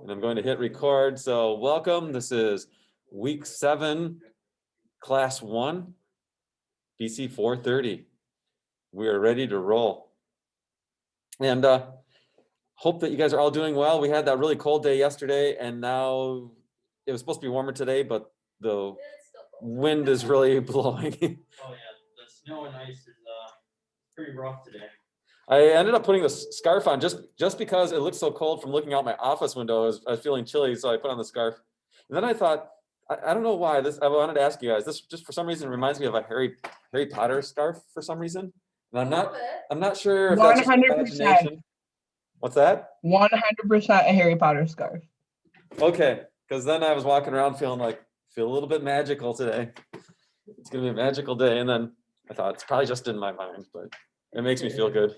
And I'm going to hit record. So welcome. This is week 7, class 1, BC 430. We are ready to roll. And hope that you guys are all doing well. We had that really cold day yesterday, and now it was supposed to be warmer today, but the wind is really blowing. Oh yeah, the snow and ice is pretty rough today. I ended up putting the scarf on just because it looked so cold from looking out my office window. I was feeling chilly, so I put on the scarf. And then I thought, I don't know why I wanted to ask you guys. This just for some reason reminds me of a Harry Potter scarf for some reason. And I'm not sure if that's just 100%. imagination. What's that? 100% a Harry Potter scarf. Okay, because then I was walking around feel a little bit magical today. It's gonna be a magical day, and then I thought it's probably just in my mind, but it makes me feel good.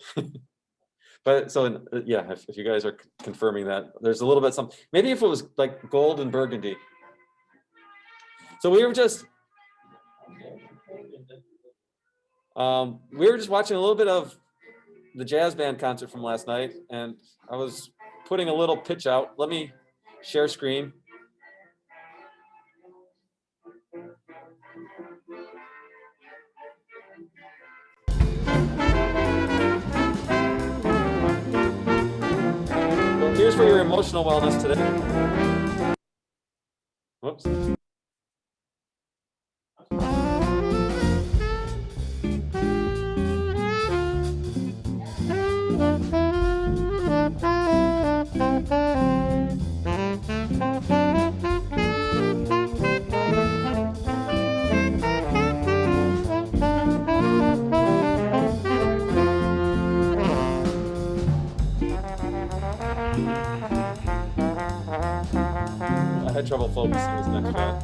But so yeah, if you guys are confirming that, there's a little bit something. Maybe if it was like gold and burgundy. So we were just watching a little bit of the jazz band concert from last night, and I was putting a little pitch out. Let me share screen. So here's for your emotional wellness today. Whoops. I had trouble focusing this next shot.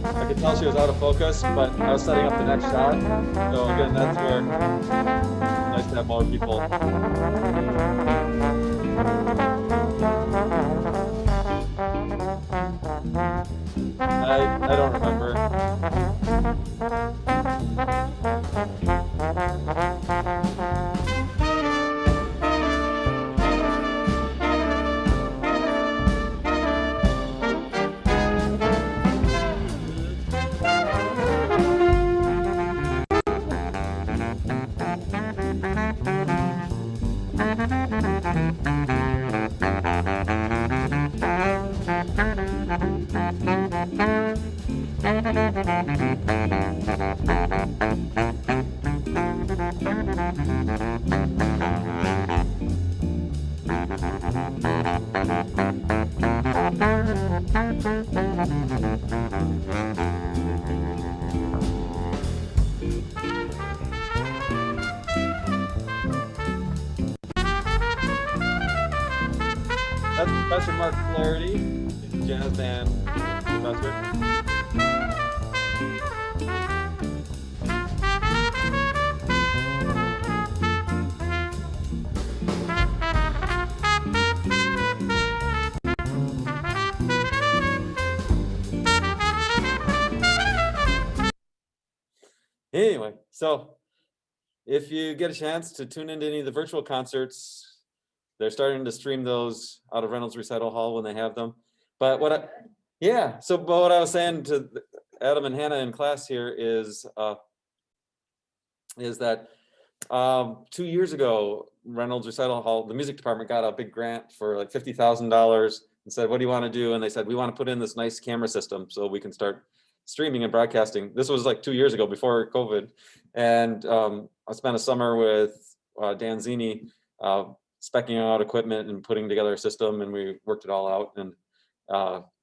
I could tell she was out of focus, but I was setting up the next shot. So again, that's where it's nice to have more people. I don't remember. That's Professor Mark Flaherty, jazz band professor. Anyway, so if you get a chance to tune into any of the virtual concerts, they're starting to stream those out of Reynolds Recital Hall when they have them. But what I was saying to Adam and Hannah in class here is that 2 years ago, Reynolds Recital Hall, the music department got a big grant for like $50,000 and said, what do you want to do? And they said, we want to put in this nice camera system so we can start streaming and broadcasting. This was like 2 years ago before COVID. And I spent a summer with Dan Zini speccing out equipment and putting together a system, and we worked it all out and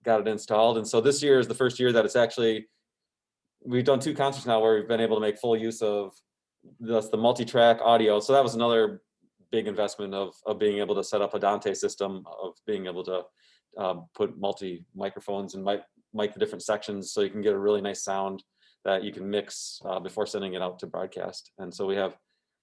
got it installed. And so this year is the first year that it's actually, we've done 2 concerts now where we've been able to make full use of the multi-track audio. So that was another big investment of being able to set up a Dante system, of being able to put multi microphones and mic the different sections so you can get a really nice sound that you can mix before sending it out to broadcast. And so we have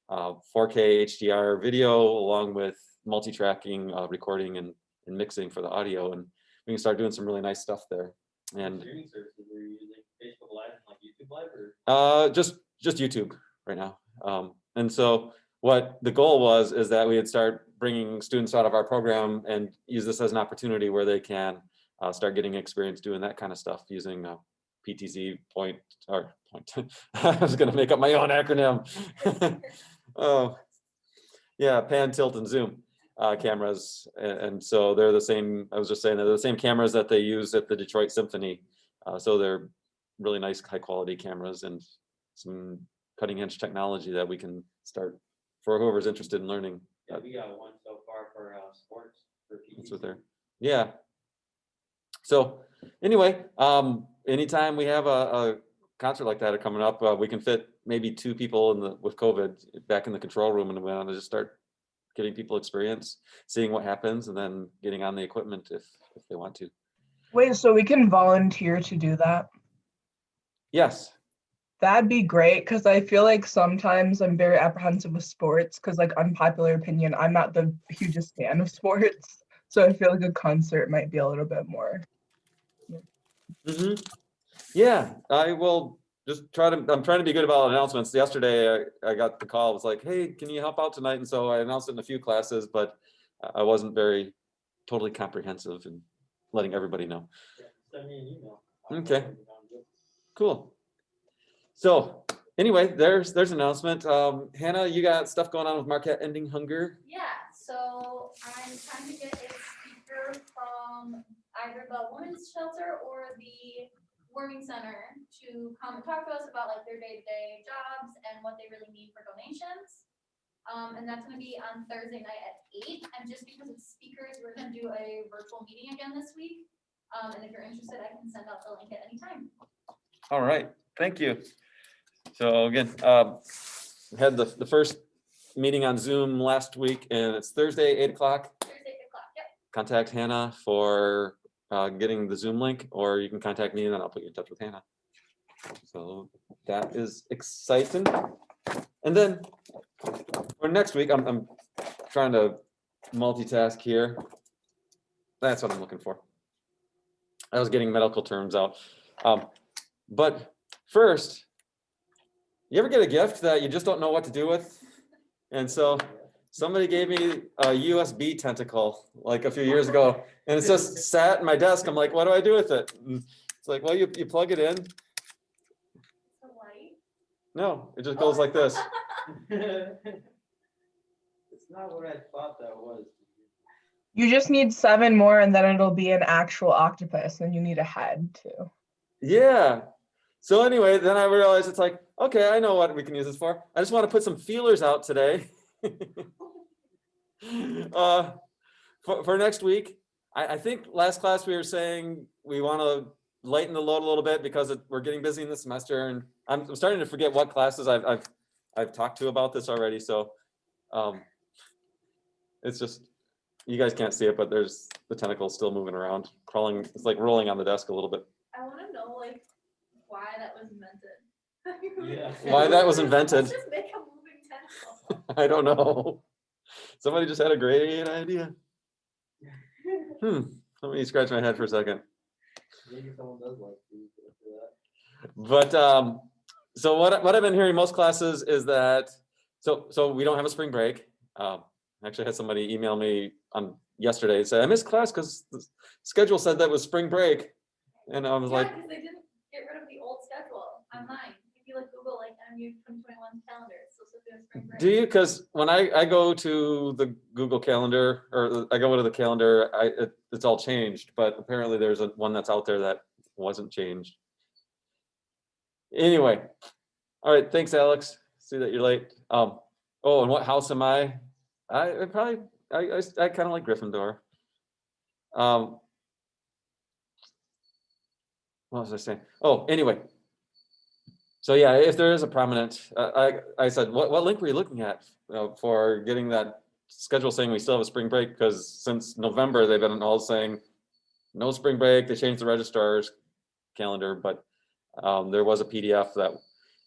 4K HDR video along with multi-tracking, recording and mixing for the audio, and we can start doing some really nice stuff there. And Streaming services were you using? Facebook Live and like YouTube Live or? just YouTube right now. And so what the goal was is that we would start bringing students out of our program and use this as an opportunity where they can start getting experience doing that kind of stuff using PTZ point. I was going to make up my own acronym. Oh, yeah, pan, tilt, and zoom cameras. And so they're the same. I was just saying they're the same cameras that they use at the Detroit Symphony. So they're really nice, high quality cameras and some cutting edge technology that we can start for whoever's interested in learning. Yeah, we got one so far for sports for That's PTC. what they're, yeah. So anyway, anytime we have a concert like that coming up, we can fit maybe 2 people in the with COVID back in the control room, and we want to just start giving people experience, seeing what happens, and then getting on the equipment if they want to. Wait, so we can volunteer to do that? Yes. That'd be great, because I feel like sometimes I'm very apprehensive with sports, because like unpopular opinion, I'm not the hugest fan of sports. So I feel like a concert might be a little bit more. Mm-hmm. Yeah, I will just I'm trying to be good about announcements. Yesterday, I got the call. It was like, hey, can you help out tonight? And so I announced it in a few classes, but I wasn't very totally comprehensive in letting everybody know. Yeah, send me an email. Okay. Cool. So anyway, there's an announcement. Hannah, you got stuff going on with Marquette Ending Hunger? Yeah, so I'm trying to get a speaker from either the women's shelter or the warming center to come and talk to us about like their day-to-day jobs and what they really need for donations. And that's gonna be on Thursday night at 8. And just because it's speakers, we're gonna do a virtual meeting again this week. And if you're interested, I can send out the link at any time. All right, thank you. So again, we had the first meeting on Zoom last week, and it's Thursday, 8 o'clock. Thursday, 8 o'clock, yep. Contact Hannah for getting the Zoom link, or you can contact me and then I'll put you in touch with Hannah. So that is exciting. And then for next week, I'm trying to multitask here. That's what I'm looking for. I was getting medical terms out. But first, you ever get a gift that you just don't know what to do with? And so somebody gave me a USB tentacle like a few years ago, and it's just sat in my desk. I'm like, what do I do with it? And it's like, well, you plug it in. The light. No, it just goes like this. It's not what I thought that was. You just need 7 more and then it'll be an actual octopus, and you need a head too. Yeah. So anyway, then I realized it's like, okay, I know what we can use this for. I just want to put some feelers out today. For next week. I think last class we were saying we want to lighten the load a little bit because we're getting busy in the semester, and I'm starting to forget what classes I've talked to about this already. So it's just, you guys can't see it, but there's the tentacles still moving around, crawling. It's like rolling on the desk a little bit. I wanna know like why that was invented. Yeah. Why that was invented, Let's just make a moving tentacle. I don't know. Somebody just had a great idea. Let me scratch my head for a second. Maybe someone does like these after that. But so what I've been hearing most classes is that so we don't have a spring break. I actually had somebody email me on yesterday and say I missed class because the schedule said that was spring break, and I was Yeah, like, because they didn't get rid of the old schedule online. If you like Google like MU 2021 calendar, it's still doing spring break. do you? Because when I go to the Google Calendar, or I go to the calendar, it's all changed. But apparently there's one that's out there that wasn't changed. Anyway, all right. Thanks, Alex. See that you're late. Oh, and what house am I? I kind of like Gryffindor. What was I saying? Oh, anyway. So yeah, if there is a prominent, I said, what link were you looking at for getting that schedule saying we still have a spring break? Because since November, they've been all saying no spring break. They changed the registrar's calendar, but there was a PDF that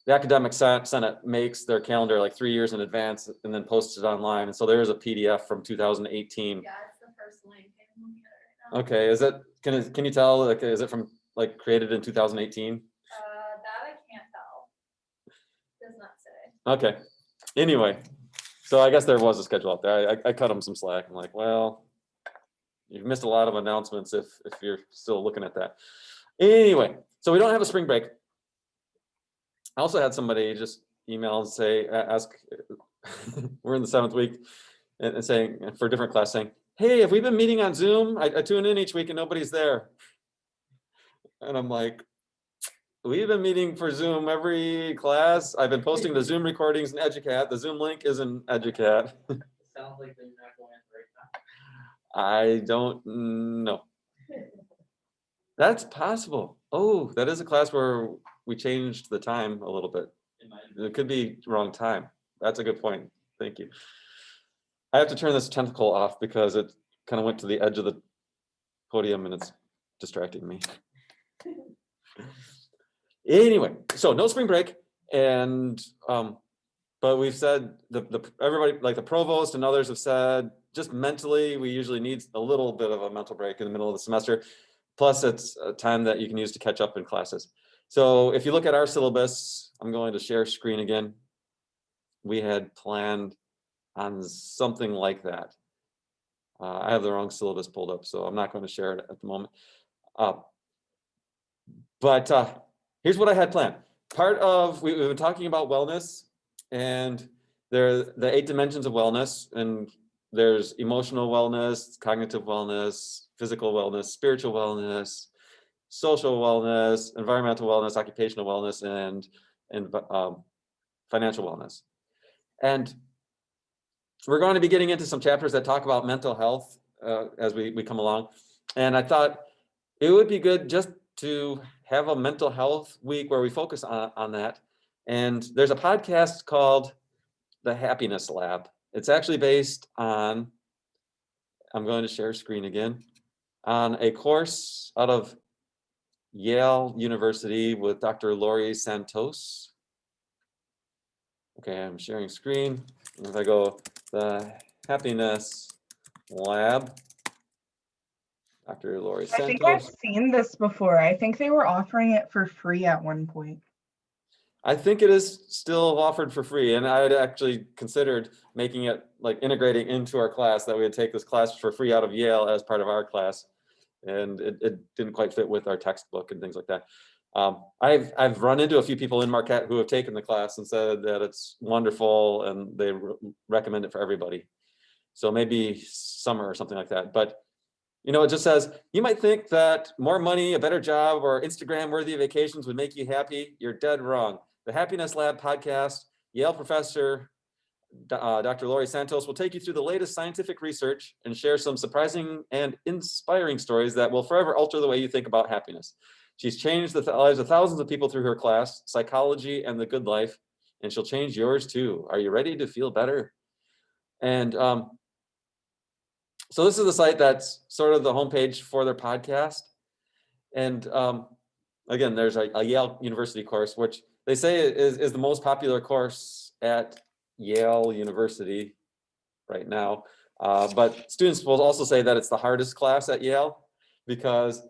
the Academic Senate makes their calendar like 3 years in advance and then posts it online. And so there is a PDF from 2018. Yeah, it's the first link. I'm looking at it right now. Okay, is it, can you tell, like, is it from like created in 2018? That I can't tell. Does not say. Okay, anyway, so I guess there was a schedule out there. I cut them some slack. I'm like, well, you've missed a lot of announcements if you're still looking at that. Anyway, so we don't have a spring break. I also had somebody just email and say, ask, we're in the 7th week, and saying, for a different class, saying, hey, have we been meeting on Zoom? I tune in each week and nobody's there. And I'm like, we've been meeting for Zoom every class. I've been posting the Zoom recordings in Educat. The Zoom link is in Educat. Sounds like they're not going at the right time. I don't know. That's possible. Oh, that is a class where we changed the time a little bit. It might- It could be wrong time. That's a good point. Thank you. I have to turn this tentacle off because it kind of went to the edge of the podium and it's distracting me. Anyway, so no spring break, and but we've said everybody, like the provost and others have said, just mentally, we usually need a little bit of a mental break in the middle of the semester. Plus, it's a time that you can use to catch up in classes. So if you look at our syllabus, I'm going to share screen again. We had planned on something like that. I have the wrong syllabus pulled up, so I'm not going to share it at the moment. But here's what I had planned. Part of, we've been talking about wellness, and there are the 8 dimensions of wellness, and there's emotional wellness, cognitive wellness, physical wellness, spiritual wellness, social wellness, environmental wellness, occupational wellness, and financial wellness. And we're going to be getting into some chapters that talk about mental health as we come along. And I thought it would be good just to have a mental health week where we focus on that. And there's a podcast called The Happiness Lab. It's actually based on, I'm going to share screen again, on a course out of Yale University with Dr. Laurie Santos. Okay, I'm sharing screen. If I go, The Happiness Lab, Dr. Laurie I think I've Santos. seen this before. I think they were offering it for free at one point. I think it is still offered for free, and I had actually considered making it, like, integrating into our class, that we would take this class for free out of Yale as part of our class, and it didn't quite fit with our textbook and things like that. I've run into a few people in Marquette who have taken the class and said that it's wonderful and they recommend it for everybody. So maybe summer or something like that. But you know, it just says, you might think that more money, a better job, or Instagram-worthy vacations would make you happy. You're dead wrong. The Happiness Lab podcast, Yale professor Dr. Laurie Santos will take you through the latest scientific research and share some surprising and inspiring stories that will forever alter the way you think about happiness. She's changed the lives of thousands of people through her class, Psychology and the Good Life, and she'll change yours too. Are you ready to feel better? And so this is the site that's sort of the homepage for their podcast. And again, there's a Yale University course, which they say is the most popular course at Yale University right now. But students will also say that it's the hardest class at Yale because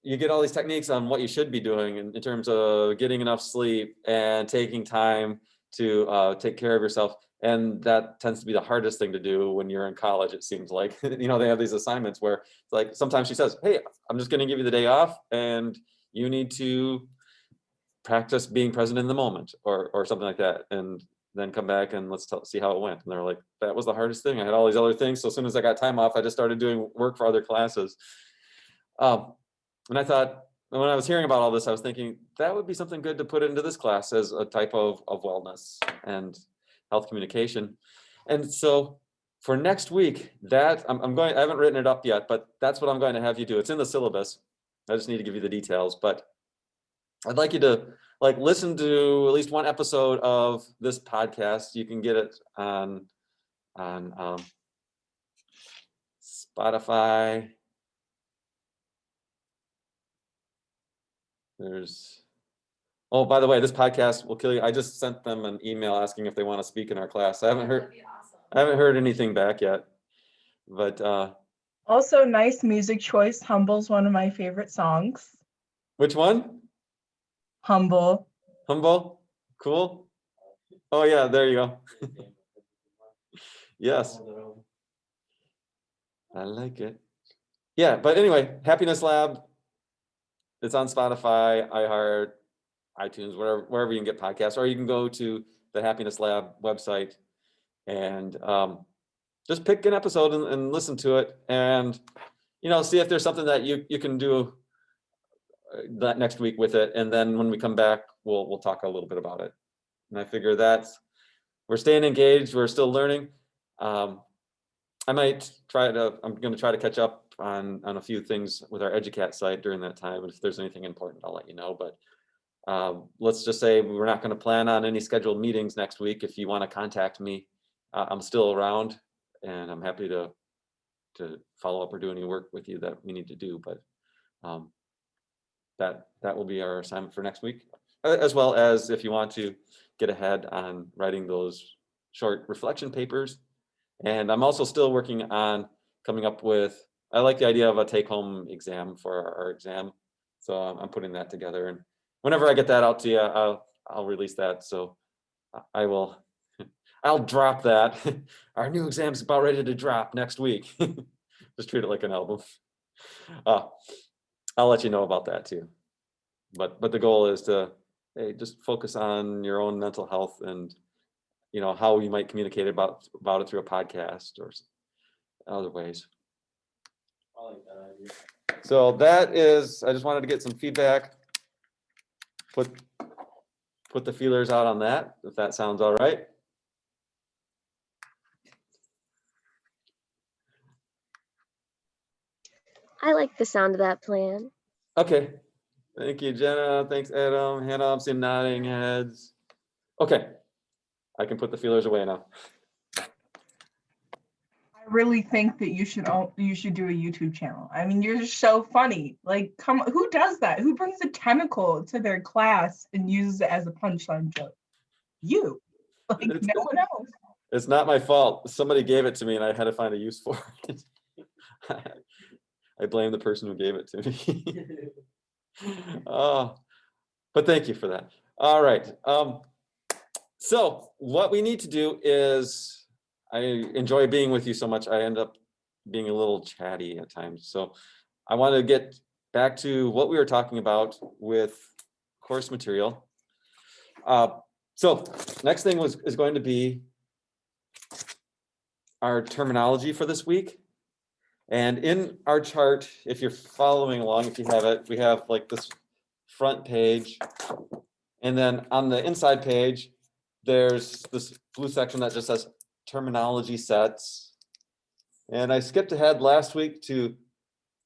you get all these techniques on what you should be doing in terms of getting enough sleep and taking time to take care of yourself. And that tends to be the hardest thing to do when you're in college, it seems like. You know, they have these assignments where it's like, sometimes she says, hey, I'm just going to give you the day off and you need to practice being present in the moment or something like that. And then come back and let's see how it went. And they're like, that was the hardest thing. I had all these other things. So as soon as I got time off, I just started doing work for other classes. And I thought, when I was hearing about all this, I was thinking that would be something good to put into this class as a type of wellness and health communication. And so for next week, that I haven't written it up yet, but that's what I'm going to have you do. It's in the syllabus. I just need to give you the details, but I'd like you to listen to at least one episode of this podcast. You can get it on Spotify. Oh, by the way, this podcast will kill you. I just sent them an email asking if they want to speak in our class. I haven't That'd be awesome. heard anything back yet, but Also, nice music choice. Humble's one of my favorite songs. Which one? Humble. Humble? Cool. Oh yeah, there you go. Yes, I like it. Yeah, but anyway, Happiness Lab. It's on Spotify, iHeart, iTunes, wherever you can get podcasts, or you can go to the Happiness Lab website and just pick an episode and listen to it, and see if there's something that you can do that next week with it, and then when we come back, we'll talk a little bit about it. And I figure that we're staying engaged, we're still learning. I'm going to try to catch up on a few things with our EduCat site during that time. And if there's anything important, I'll let you know. But let's just say we're not going to plan on any scheduled meetings next week. If you want to contact me, I'm still around, and I'm happy to follow up or do any work with you that we need to do. But that will be our assignment for next week, as well as if you want to get ahead on writing those short reflection papers. And I'm also still working on coming up with, I like the idea of a take-home exam for our exam. So I'm putting that together. And whenever I get that out to you, I'll release that. So I'll drop that. Our new exam's about ready to drop next week. Just treat it like an album. I'll let you know about that too. But the goal is to, hey, just focus on your own mental health and how you might communicate about it through a podcast or other ways. I like that idea. So that is, I just wanted to get some feedback. Put the feelers out on that, if that sounds all right. I like the sound of that plan. Okay. Thank you, Jenna. Thanks, Adam. Hannah, I'm seeing nodding heads. Okay. I can put the feelers away now. I really think that you should do a YouTube channel. I mean, you're just so funny. Like, who does that? Who brings a tentacle to their class and uses it as a punchline joke? You. Like, no one else. It's not my fault. Somebody gave it to me and I had to find a use for it. I blame the person who gave it to me. But thank you for that. All right. So what we need to do is, I enjoy being with you so much, I end up being a little chatty at times. So I want to get back to what we were talking about with course material. So next thing is going to be our terminology for this week. And in our chart, if you're following along, if you have it, we have like this front page. And then on the inside page, there's this blue section that just says terminology sets. And I skipped ahead last week to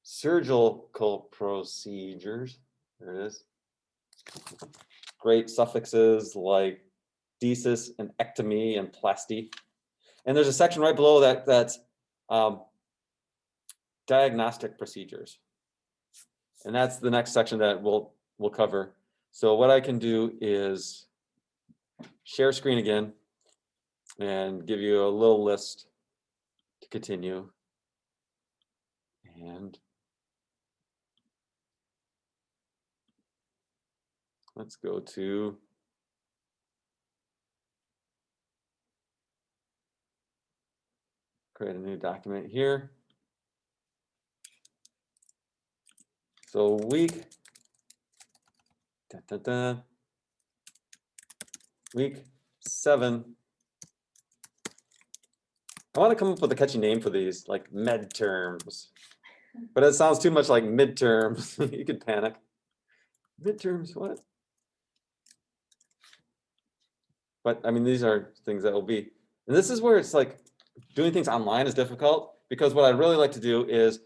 surgical procedures. There it is. Great suffixes like desis and ectomy and plasty. And there's a section right below that that's diagnostic procedures. And that's the next section that we'll cover. So what I can do is share screen again and give you a little list to continue. And let's go to create a new document here. So week, week 7. I want to come up with a catchy name for these, like med terms, but it sounds too much like midterms. You could panic. Midterms, what? But I mean, these are things that will be, and this is where it's like doing things online is difficult, because what I'd really like to do is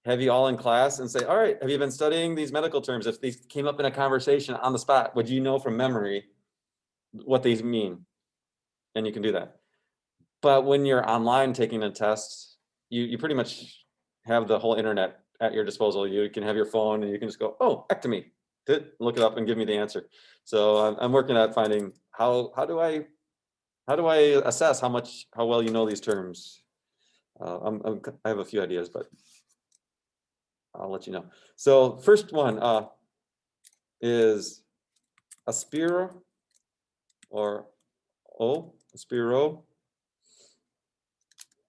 have you all in class and say, all right, have you been studying these medical terms? If these came up in a conversation on the spot, would you know from memory what these mean? And you can do that. But when you're online taking a test, you pretty much have the whole internet at your disposal. You can have your phone and you can just go, oh, ectomy, look it up and give me the answer. So I'm working at finding how do I assess how well you know these terms. I have a few ideas, but I'll let you know. So first one, is aspira or aspiro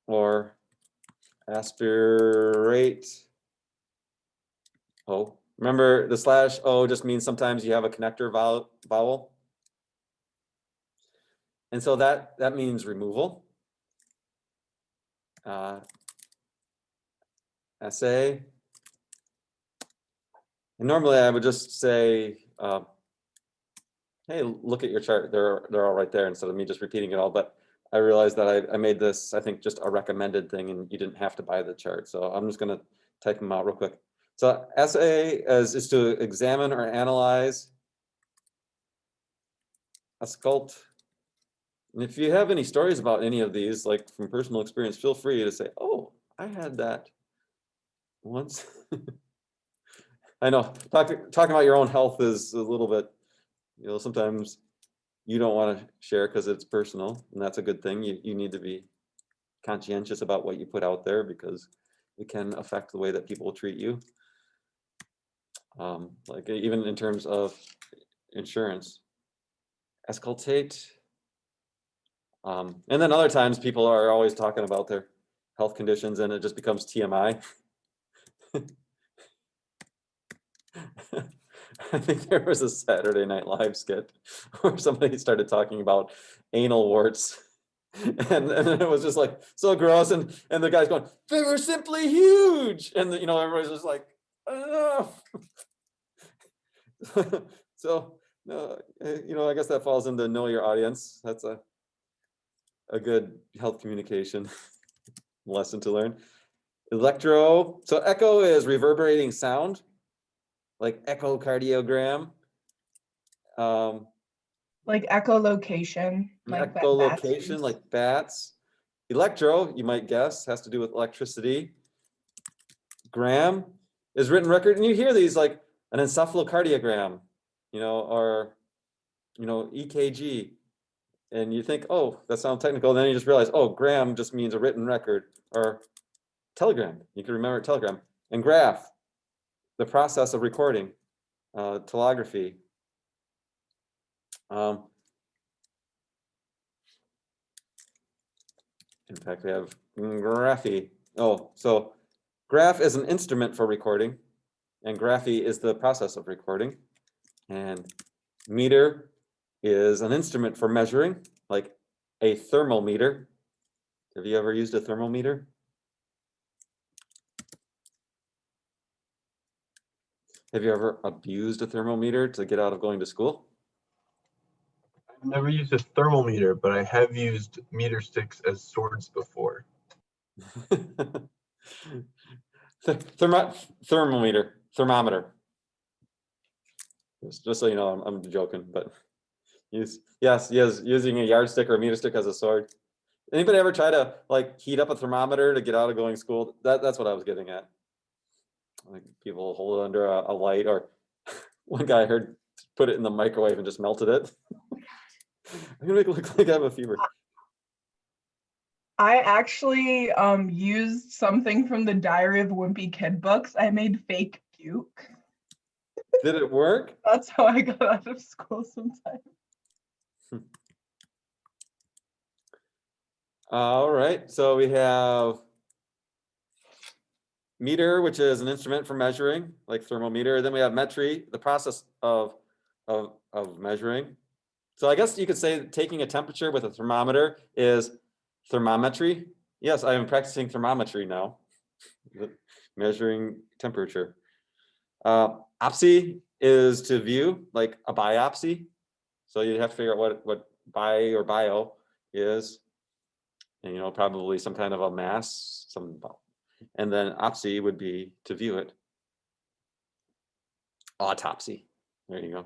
or aspirate. Oh, remember the slash O just means sometimes you have a connector vowel. And so that means removal. Essay. And normally I would just say, hey, look at your chart. They're all right there instead of me just repeating it all. But I realized that I made this, I think, just a recommended thing, and you didn't have to buy the chart. So I'm just going to type them out real quick. So essay is to examine or analyze, auscult. And if you have any stories about any of these, like from personal experience, feel free to say, oh, I had that once. I know talking about your own health is a little bit, sometimes you don't want to share because it's personal, and that's a good thing. You need to be conscientious about what you put out there because it can affect the way that people treat you. Like even in terms of insurance, escultate. And then other times people are always talking about their health conditions and it just becomes TMI. I think there was a Saturday Night Live skit where somebody started talking about anal warts. And it was just like so gross, and the guy's going, they were simply huge, and everybody's just like, oh. So I guess that falls into know your audience. That's a good health communication lesson to learn. Electro, so echo is reverberating sound, like echocardiogram. Like echolocation, like that bats Echolocation, use. like bats. Electro, you might guess, has to do with electricity. Gram is written record, and you hear these like an encephalocardiogram, or EKG, and you think, oh, that sounds technical. And then you just realize, oh, gram just means a written record, or telegram. You can remember telegram. And graph, the process of recording, telegraphy. In fact, we have graphy. Oh, so graph is an instrument for recording, and graphy is the process of recording. And meter is an instrument for measuring, like a thermometer. Have you ever used a thermometer? Have you ever abused a thermometer to get out of going to school? I've never used a thermometer, but I have used meter sticks as swords before. Thermometer. Just so you know, I'm joking, but yes, using a yardstick or a meter stick as a sword. Anybody ever try to like heat up a thermometer to get out of going to school? That's what I was getting at. Like people hold it under a light, or one guy I heard put it in the microwave and just melted it. I'm gonna make it look like I have a fever. I actually used something from the Diary of a Wimpy Kid books. I made fake puke. Did it work? That's how I got out of school sometimes. All right, so we have meter, which is an instrument for measuring, like thermometer. Then we have metry, the process of measuring. So I guess you could say that taking a temperature with a thermometer is thermometry. Yes, I am practicing thermometry now, measuring temperature. Opsy is to view, like a biopsy. So you have to figure out what bi or bio is, and probably some kind of a mass, and then opsy would be to view it. Autopsy. There you go.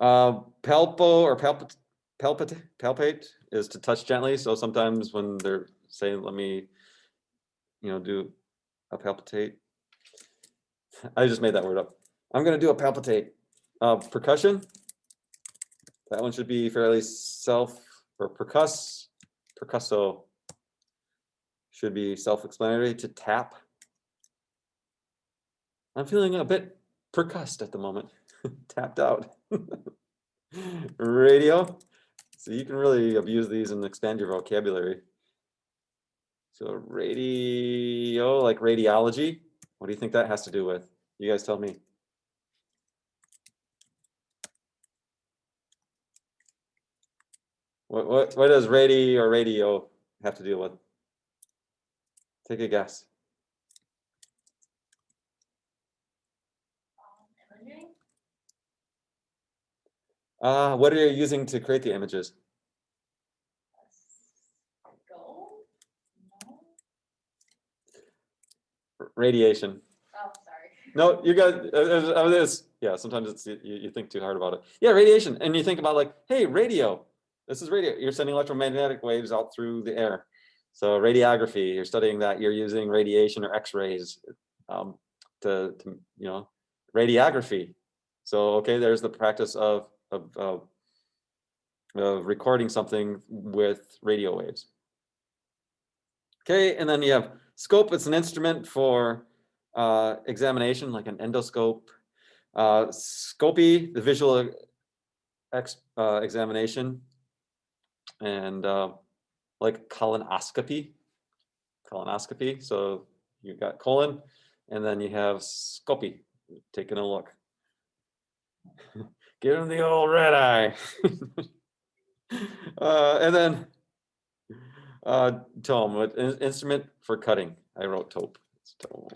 Palpo or palpate is to touch gently. So sometimes when they're saying, let me, do a palpitate. I just made that word up. I'm going to do a palpitate. Percussion. That one should be fairly or percusso should be self-explanatory. To tap. I'm feeling a bit percussed at the moment. Tapped out. Radio. So you can really abuse these and expand your vocabulary. So radio, like radiology. What do you think that has to do with? You guys tell me. What does radio have to deal with? Take a guess. Imaging? What are you using to create the images? Go? No? Radiation. Oh, sorry. No, you got this. Yeah, sometimes it's you think too hard about it. Yeah, radiation, and you think about like, hey, radio. This is radio. You're sending electromagnetic waves out through the air. So radiography, you're studying that. You're using radiation or X-rays to radiography. So okay, there's the practice of recording something with radio waves. Okay, and then you have scope. It's an instrument for examination, like an endoscope. Scopy, the visual examination, and like colonoscopy. So you've got colon, and then you have scopy, taking a look. Give him the old red eye. And then tome, an instrument for cutting. I wrote tope. It's tome.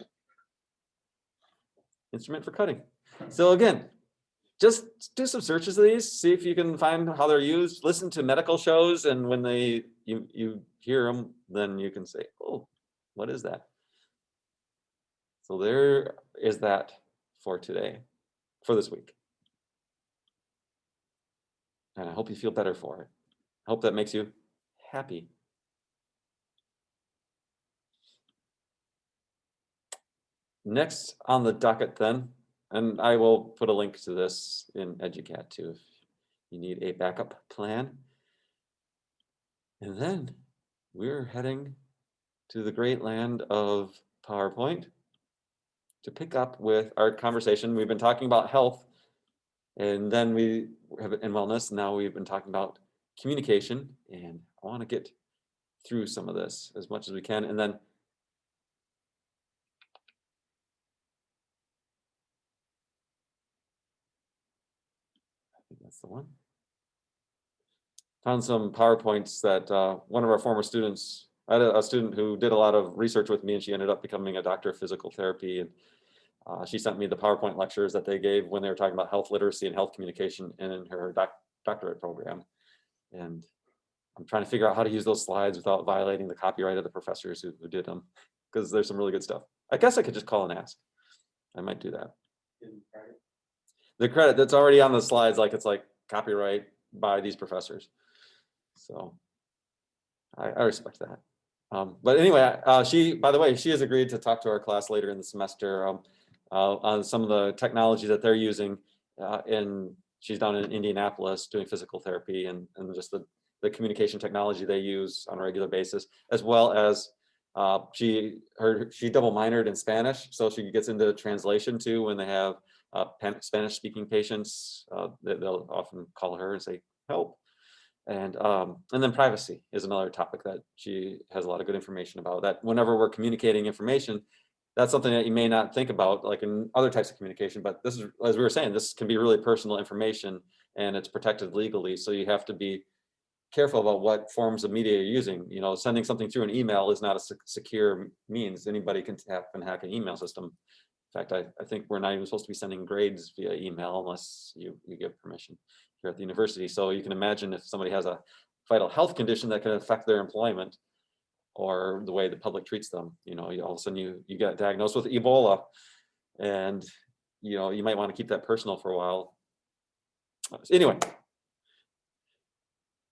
Instrument for cutting. So again, just do some searches of these, see if you can find how they're used. Listen to medical shows, and when you hear them, then you can say, oh, what is that? So there is that for today, for this week. And I hope you feel better for it. I hope that makes you happy. Next on the docket then, and I will put a link to this in EduCat too if you need a backup plan. And then we're heading to the great land of PowerPoint to pick up with our conversation. We've been talking about health, and then we have in wellness. Now we've been talking about communication, and I want to get through some of this as much as we can. And then I think that's the one. Found some PowerPoints that one of our former students, I had a student who did a lot of research with me, and she ended up becoming a doctor of physical therapy. And she sent me the PowerPoint lectures that they gave when they were talking about health literacy and health communication in her doctorate program. And I'm trying to figure out how to use those slides without violating the copyright of the professors who did them, because there's some really good stuff. I guess I could just call and ask. I might do that. The credit that's already on the slides, like it's like copyright by these professors. So I respect that. But anyway, by the way, she has agreed to talk to our class later in the semester on some of the technology that they're using. She's down in Indianapolis doing physical therapy and just the communication technology they use on a regular basis, as well as she double minored in Spanish, so she gets into translation too when they have Spanish speaking patients. They'll often call her and say, help. And then privacy is another topic that she has a lot of good information about. That whenever we're communicating information, that's something that you may not think about, like in other types of communication. But this is, as we were saying, this can be really personal information, and it's protected legally. So you have to be careful about what forms of media you're using. You know, sending something through an email is not a secure means. Anybody can hack an email system. In fact, I think we're not even supposed to be sending grades via email unless you give permission here at the university. So you can imagine if somebody has a vital health condition that can affect their employment or the way the public treats them. You know, all of a sudden you get diagnosed with Ebola, and you know, you might want to keep that personal for a while. Anyway,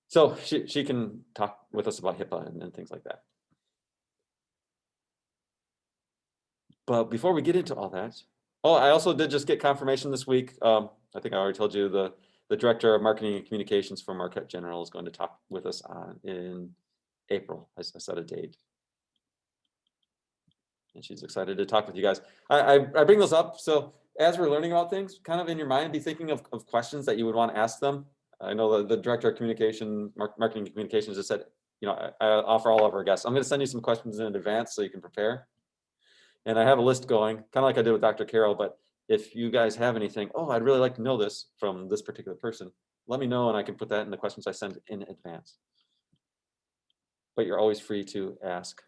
so she can talk with us about HIPAA and things like that. But before we get into all that, I also did just get confirmation this week. I think I already told you the director of marketing and communications for Marquette General is going to talk with us in April. I set a date, and she's excited to talk with you guys. I bring those up so as we're learning about things, kind of in your mind, be thinking of questions that you would want to ask them. I know the director of communication, marketing communications just said, you know, I offer all of our guests, I'm going to send you some questions in advance so you can prepare. And I have a list going, kind of like I did with Dr. Carroll, but if you guys have anything, oh, I'd really like to know this from this particular person, let me know and I can put that in the questions I send in advance. But you're always free to ask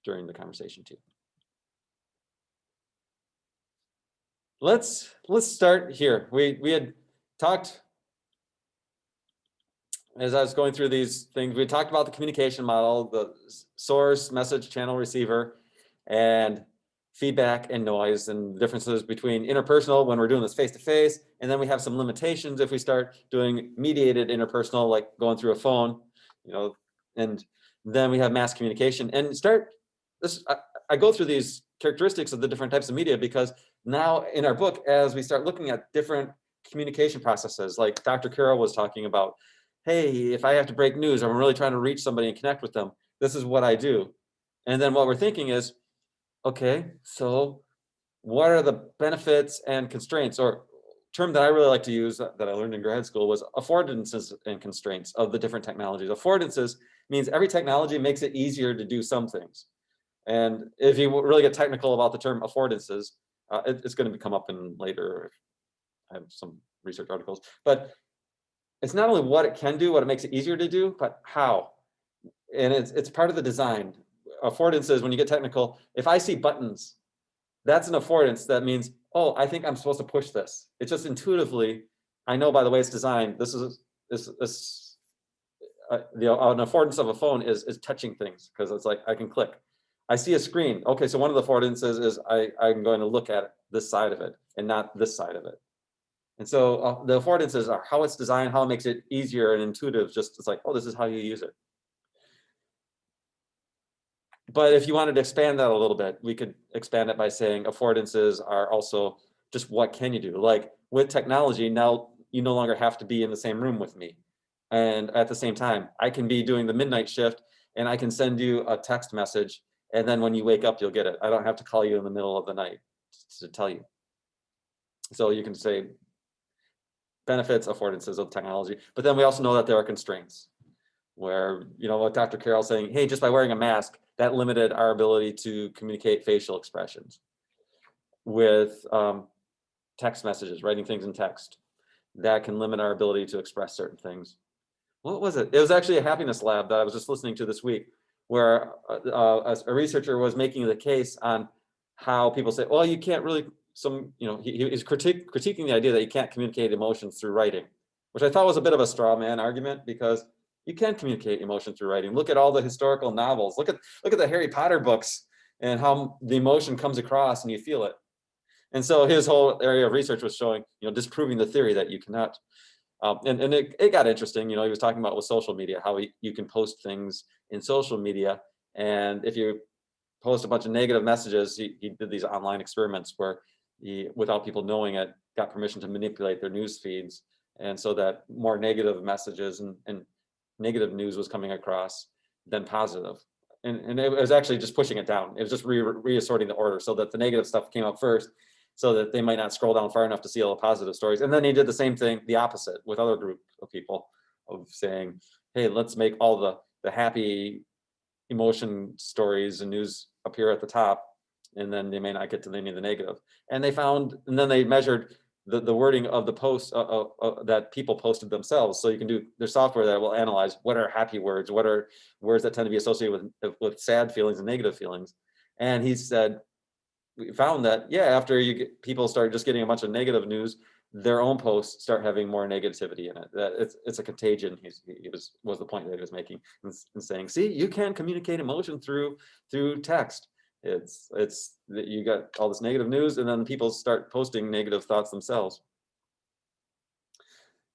during the conversation too. Let's start here. We had talked, as I was going through these things, we talked about the communication model, the source, message, channel, receiver, and feedback and noise, and differences between interpersonal when we're doing this face-to-face, and then we have some limitations if we start doing mediated interpersonal, like going through a phone, you know, and then we have mass communication. And start this, I go through these characteristics of the different types of media because now in our book, as we start looking at different communication processes, like Dr. Carroll was talking about, hey, if I have to break news, or I'm really trying to reach somebody and connect with them, this is what I do. And then what we're thinking is, okay, so what are the benefits and constraints, or term that I really like to use that I learned in grad school was affordances and constraints of the different technologies. Affordances means every technology makes it easier to do some things. And if you really get technical about the term affordances, it's going to come up in later. I have some research articles, but it's not only what it can do, what it makes it easier to do, but how. And it's part of the design. Affordances, when you get technical, if I see buttons, that's an affordance. That means, oh, I think I'm supposed to push this. It's just intuitively, I know by the way it's designed, this is an affordance of a phone is touching things, because it's like I can click. I see a screen. Okay, so one of the affordances is I'm going to look at this side of it and not this side of it. And so the affordances are how it's designed, how it makes it easier and intuitive. Just it's like, oh, this is how you use it. But if you wanted to expand that a little bit, we could expand it by saying affordances are also just what can you do? Like with technology, now you no longer have to be in the same room with me. And at the same time, I can be doing the midnight shift and I can send you a text message. And then when you wake up, you'll get it. I don't have to call you in the middle of the night to tell you. So you can say benefits, affordances of technology. But then we also know that there are constraints where, you know, what Dr. Carroll saying, hey, just by wearing a mask, that limited our ability to communicate facial expressions. With text messages, writing things in text, that can limit our ability to express certain things. What was it? It was actually a happiness lab that I was just listening to this week, where a researcher was making the case on how people say, well, you can't really, he's critiquing the idea that you can't communicate emotions through writing, which I thought was a bit of a straw man argument, because you can communicate emotion through writing. Look at all the historical novels. Look at the Harry Potter books and how the emotion comes across and you feel it. And so his whole area of research was showing, disproving the theory that you cannot. And it got interesting. He was talking about with social media, how you can post things in social media. And if you post a bunch of negative messages, he did these online experiments where he, without people knowing it, got permission to manipulate their news feeds. And so that more negative messages and negative news was coming across than positive. And it was actually just pushing it down. It was just reassorting the order so that the negative stuff came up first, so that they might not scroll down far enough to see all the positive stories. And then he did the same thing, the opposite, with other group of people, of saying, hey, let's make all the happy emotion stories and news appear at the top, and then they may not get to any of the negative. And they found, and then they measured the wording of the posts that people posted themselves. So you can do, there's software that will analyze what are happy words, what are words that tend to be associated with sad feelings and negative feelings. And he said, we found that, yeah, after people start just getting a bunch of negative news, their own posts start having more negativity in it. That it's a contagion. He was the point that he was making, and saying, see, you can communicate emotion through text. It's that you got all this negative news, and then people start posting negative thoughts themselves.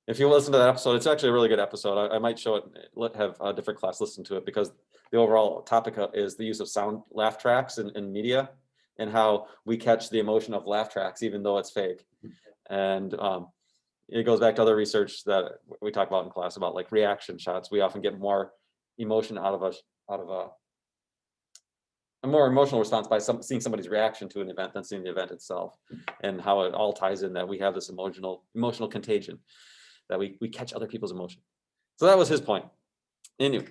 If you listen to that episode, it's actually a really good episode. I might show it, have a different class listen to it, because the overall topic is the use of sound laugh tracks in media, and how we catch the emotion of laugh tracks even though it's fake. And it goes back to other research that we talk about in class about like reaction shots. We often get more emotion out of a more emotional response by seeing somebody's reaction to an event than seeing the event itself, and how it all ties in that we have this emotional contagion, that we catch other people's emotion. So that was his point. Anyway,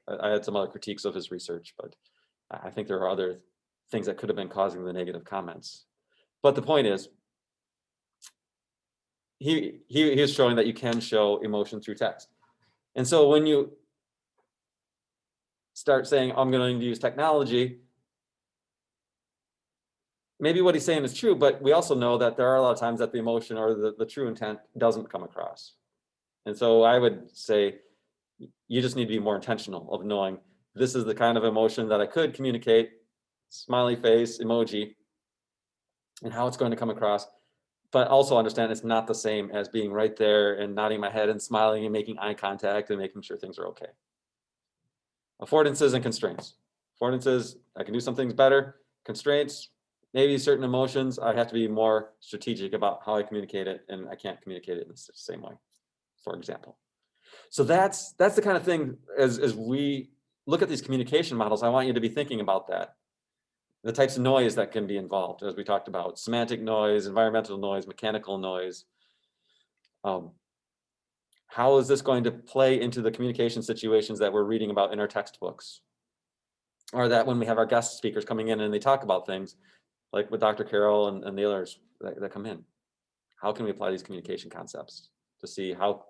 I had some other critiques of his research, but I think there are other things that could have been causing the negative comments. But the point is, he is showing that you can show emotion through text. And so when you start saying, I'm going to use technology, maybe what he's saying is true, but we also know that there are a lot of times that the emotion or the true intent doesn't come across. And so I would say you just need to be more intentional of knowing this is the kind of emotion that I could communicate, smiley face, emoji, and how it's going to come across. But also understand it's not the same as being right there and nodding my head and smiling and making eye contact and making sure things are okay. Affordances and constraints. Affordances, I can do some things better. Constraints, maybe certain emotions, I have to be more strategic about how I communicate it, and I can't communicate it in the same way, for example. So that's the kind of thing, as we look at these communication models, I want you to be thinking about that. The types of noise that can be involved, as we talked about, semantic noise, environmental noise, mechanical noise. How is this going to play into the communication situations that we're reading about in our textbooks? Or that when we have our guest speakers coming in and they talk about things, like with Dr. Carroll and the others that come in. How can we apply these communication concepts to see how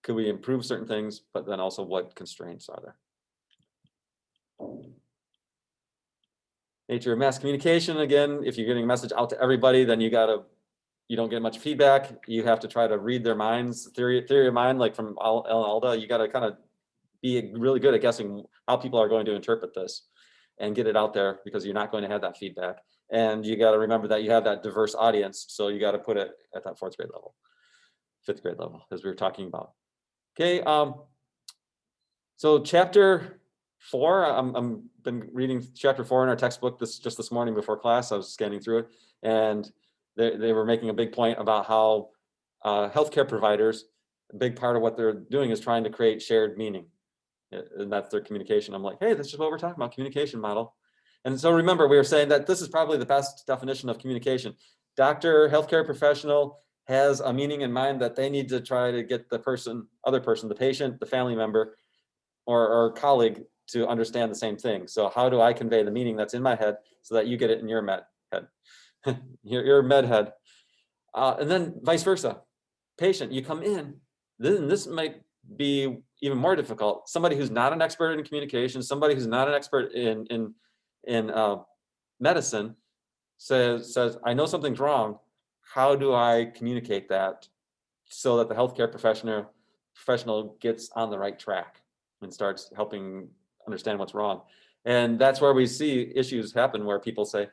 could we improve certain things, but then also what constraints are there? Nature of mass communication, again, if you're getting a message out to everybody, then you don't get much feedback. You have to try to read their minds. Theory of mind, like from Ellen Alda, you got to kind of be really good at guessing how people are going to interpret this and get it out there, because you're not going to have that feedback. And you got to remember that you have that diverse audience. So you got to put it at that 4th grade level, 5th grade level, as we were talking about. Okay. So chapter 4, I'm been reading chapter 4 in our textbook just this morning before class. I was scanning through it, and they were making a big point about how healthcare providers, a big part of what they're doing is trying to create shared meaning. And that's their communication. I'm like, hey, this is what we're talking about, communication model. And so remember, we were saying that this is probably the best definition of communication. Doctor, healthcare professional has a meaning in mind that they need to try to get the other person, the patient, the family member, or colleague to understand the same thing. So how do I convey the meaning that's in my head so that you get it in your head, your med head? And then vice versa. Patient, you come in, then this might be even more difficult. Somebody who's not an expert in communication, somebody who's not an expert in medicine says, I know something's wrong. How do I communicate that so that the healthcare professional gets on the right track and starts helping understand what's wrong? And that's where we see issues happen, where people say,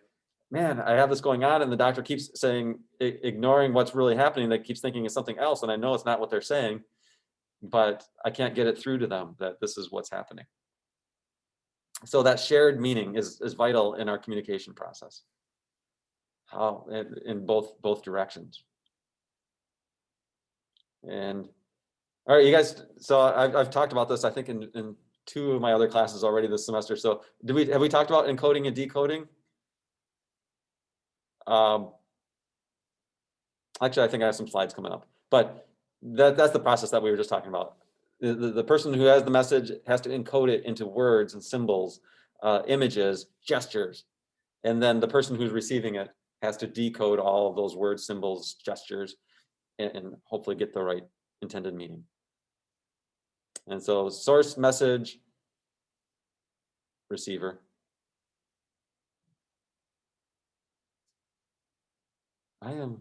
man, I have this going on, and the doctor keeps saying, ignoring what's really happening. They keeps thinking it's something else, and I know it's not what they're saying, but I can't get it through to them that this is what's happening. So that shared meaning is vital in our communication process. How in both directions. And all right, you guys. So I've talked about this, I think, in 2 of my other classes already this semester. So have we talked about encoding and decoding? Actually, I think I have some slides coming up, but that's the process that we were just talking about. The person who has the message has to encode it into words and symbols, images, gestures, and then the person who's receiving it has to decode all of those words, symbols, gestures, and hopefully get the right intended meaning. And so source, message, receiver. I am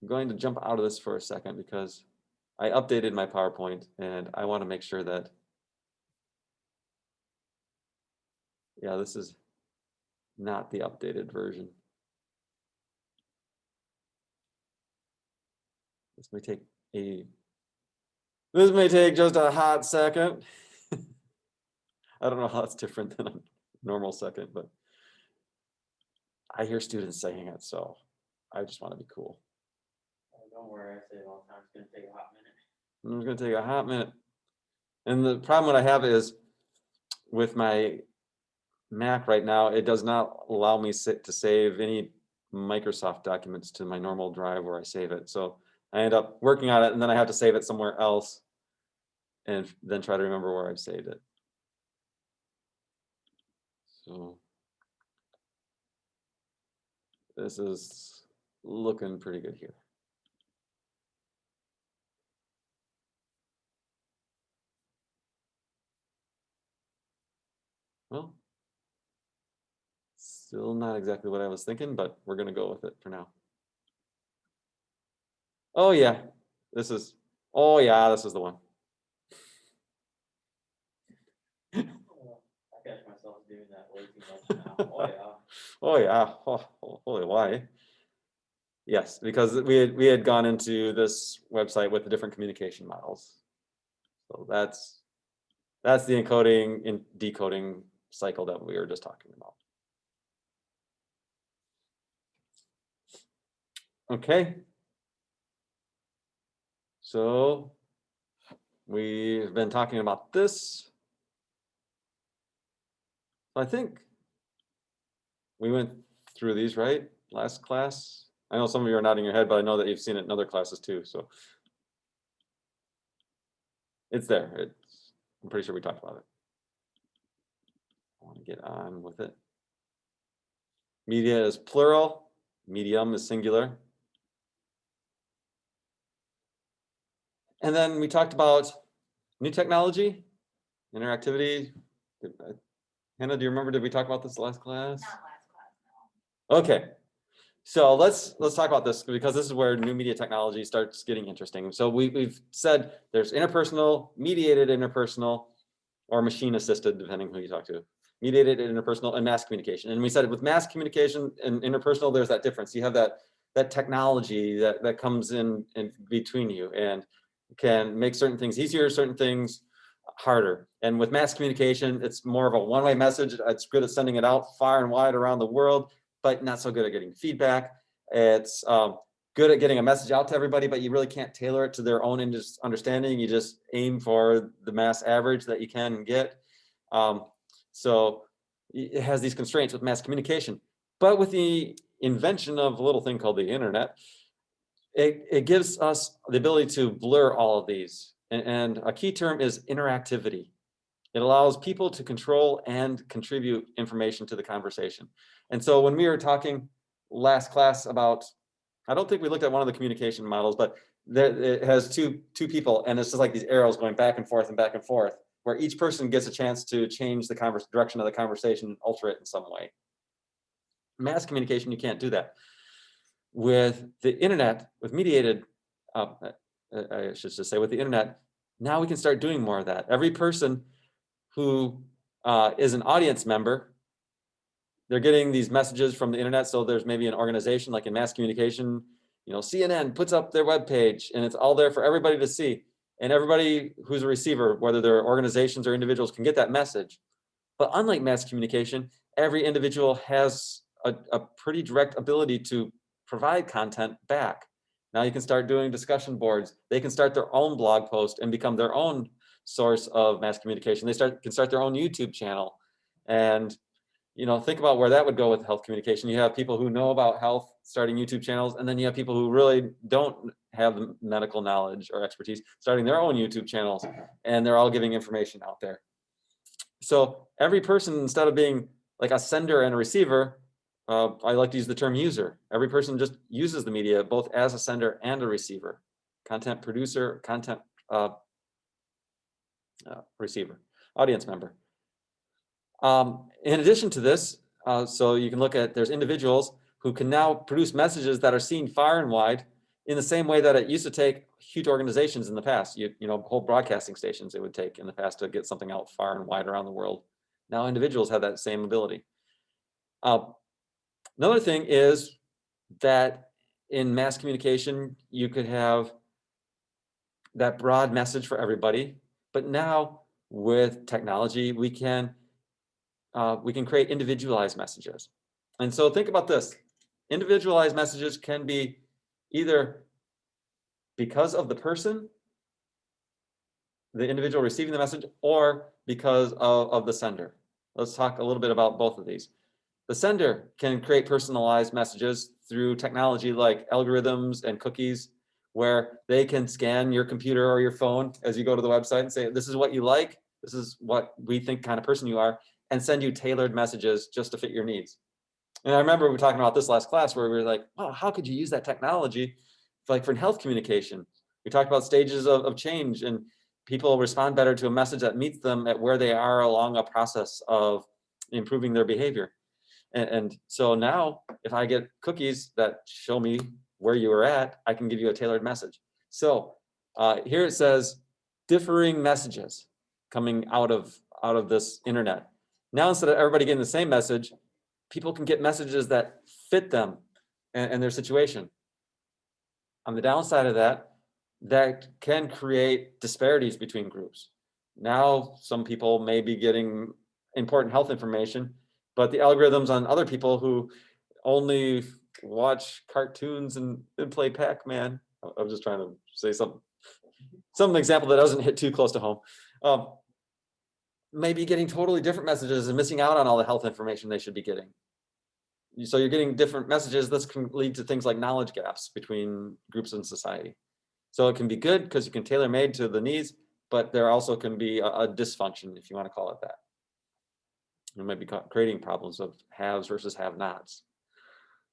going to jump out of this for a second because I updated my PowerPoint and I want to make sure that, yeah, this is not the updated version. This may take just a hot second. I don't know how it's different than a normal second, but I hear students saying it, so I just want to be cool. Don't worry, I say it all the time. It's gonna take a hot minute. It's going to take a hot minute. And the problem what I have is with my Mac right now, it does not allow me to save any Microsoft documents to my normal drive where I save it. So I end up working on it and then I have to save it somewhere else and then try to remember where I've saved it. So this is looking pretty good here. Well, still not exactly what I was thinking, but we're gonna go with it for now. Oh yeah, this is, oh yeah, this is the one. I catch myself doing that way too much now. Oh, yeah. Oh yeah, holy why? Yes, because we had gone into this website with the different communication models. So that's the encoding and decoding cycle that we were just talking about. Okay. So we've been talking about this. I think we went through these, right? Last class. I know some of you are nodding your head, but I know that you've seen it in other classes too. So it's there. I'm pretty sure we talked about it. I want to get on with it. Media is plural. Medium is singular. And then we talked about new technology, interactivity. Hannah, do you remember, did we talk about this last class? Not last class, no. Okay, so let's talk about this because this is where new media technology starts getting interesting. So we've said there's interpersonal, mediated interpersonal, or machine assisted, depending who you talk to. Mediated interpersonal and mass communication. And we said with mass communication and interpersonal, there's that difference. You have that technology that comes in between you and can make certain things easier, certain things harder. And with mass communication, it's more of a one-way message. It's good at sending it out far and wide around the world, but not so good at getting feedback. It's good at getting a message out to everybody, but you really can't tailor it to their own understanding. You just aim for the mass average that you can get. So it has these constraints with mass communication. But with the invention of a little thing called the internet, it gives us the ability to blur all of these. And a key term is interactivity. It allows people to control and contribute information to the conversation. And so when we were talking last class about, I don't think we looked at one of the communication models, but it has two people, and it's just like these arrows going back and forth, where each person gets a chance to change the direction of the conversation and alter it in some way. Mass communication, you can't do that. With the internet, with mediated, I should just say with the internet, now we can start doing more of that. Every person who is an audience member, they're getting these messages from the internet. So there's maybe an organization like in mass communication, CNN puts up their webpage and it's all there for everybody to see. And everybody who's a receiver, whether they're organizations or individuals, can get that message. But unlike mass communication, every individual has a pretty direct ability to provide content back. Now you can start doing discussion boards. They can start their own blog post and become their own source of mass communication. They can start their own YouTube channel. And think about where that would go with health communication. You have people who know about health starting YouTube channels, and then you have people who really don't have the medical knowledge or expertise starting their own YouTube channels, and they're all giving information out there. So every person, instead of being like a sender and a receiver, I like to use the term user. Every person just uses the media both as a sender and a receiver. Content producer, content receiver, audience member. In addition to this, so you can look at, there's individuals who can now produce messages that are seen far and wide in the same way that it used to take huge organizations in the past, whole broadcasting stations it would take in the past to get something out far and wide around the world. Now individuals have that same ability. Another thing is that in mass communication, you could have that broad message for everybody, but now with technology, we can create individualized messages. And so think about this. Individualized messages can be either because of the person, the individual receiving the message, or because of the sender. Let's talk a little bit about both of these. The sender can create personalized messages through technology like algorithms and cookies, where they can scan your computer or your phone as you go to the website and say, this is what you like, this is what we think kind of person you are, and send you tailored messages just to fit your needs. And I remember we were talking about this last class where we were like, wow, how could you use that technology for health communication? We talked about stages of change, and people respond better to a message that meets them at where they are along a process of improving their behavior. And so now if I get cookies that show me where you were at, I can give you a tailored message. So here it says differing messages coming out of this internet. Now, instead of everybody getting the same message, people can get messages that fit them and their situation. On the downside of that, that can create disparities between groups. Now, some people may be getting important health information, but the algorithms on other people who only watch cartoons and play Pac-Man. I was just trying to say some example that doesn't hit too close to home. Maybe getting totally different messages and missing out on all the health information they should be getting. So you're getting different messages. This can lead to things like knowledge gaps between groups in society. So it can be good because you can tailor made to the needs, but there also can be a dysfunction, if you want to call it that. It might be creating problems of haves versus have-nots.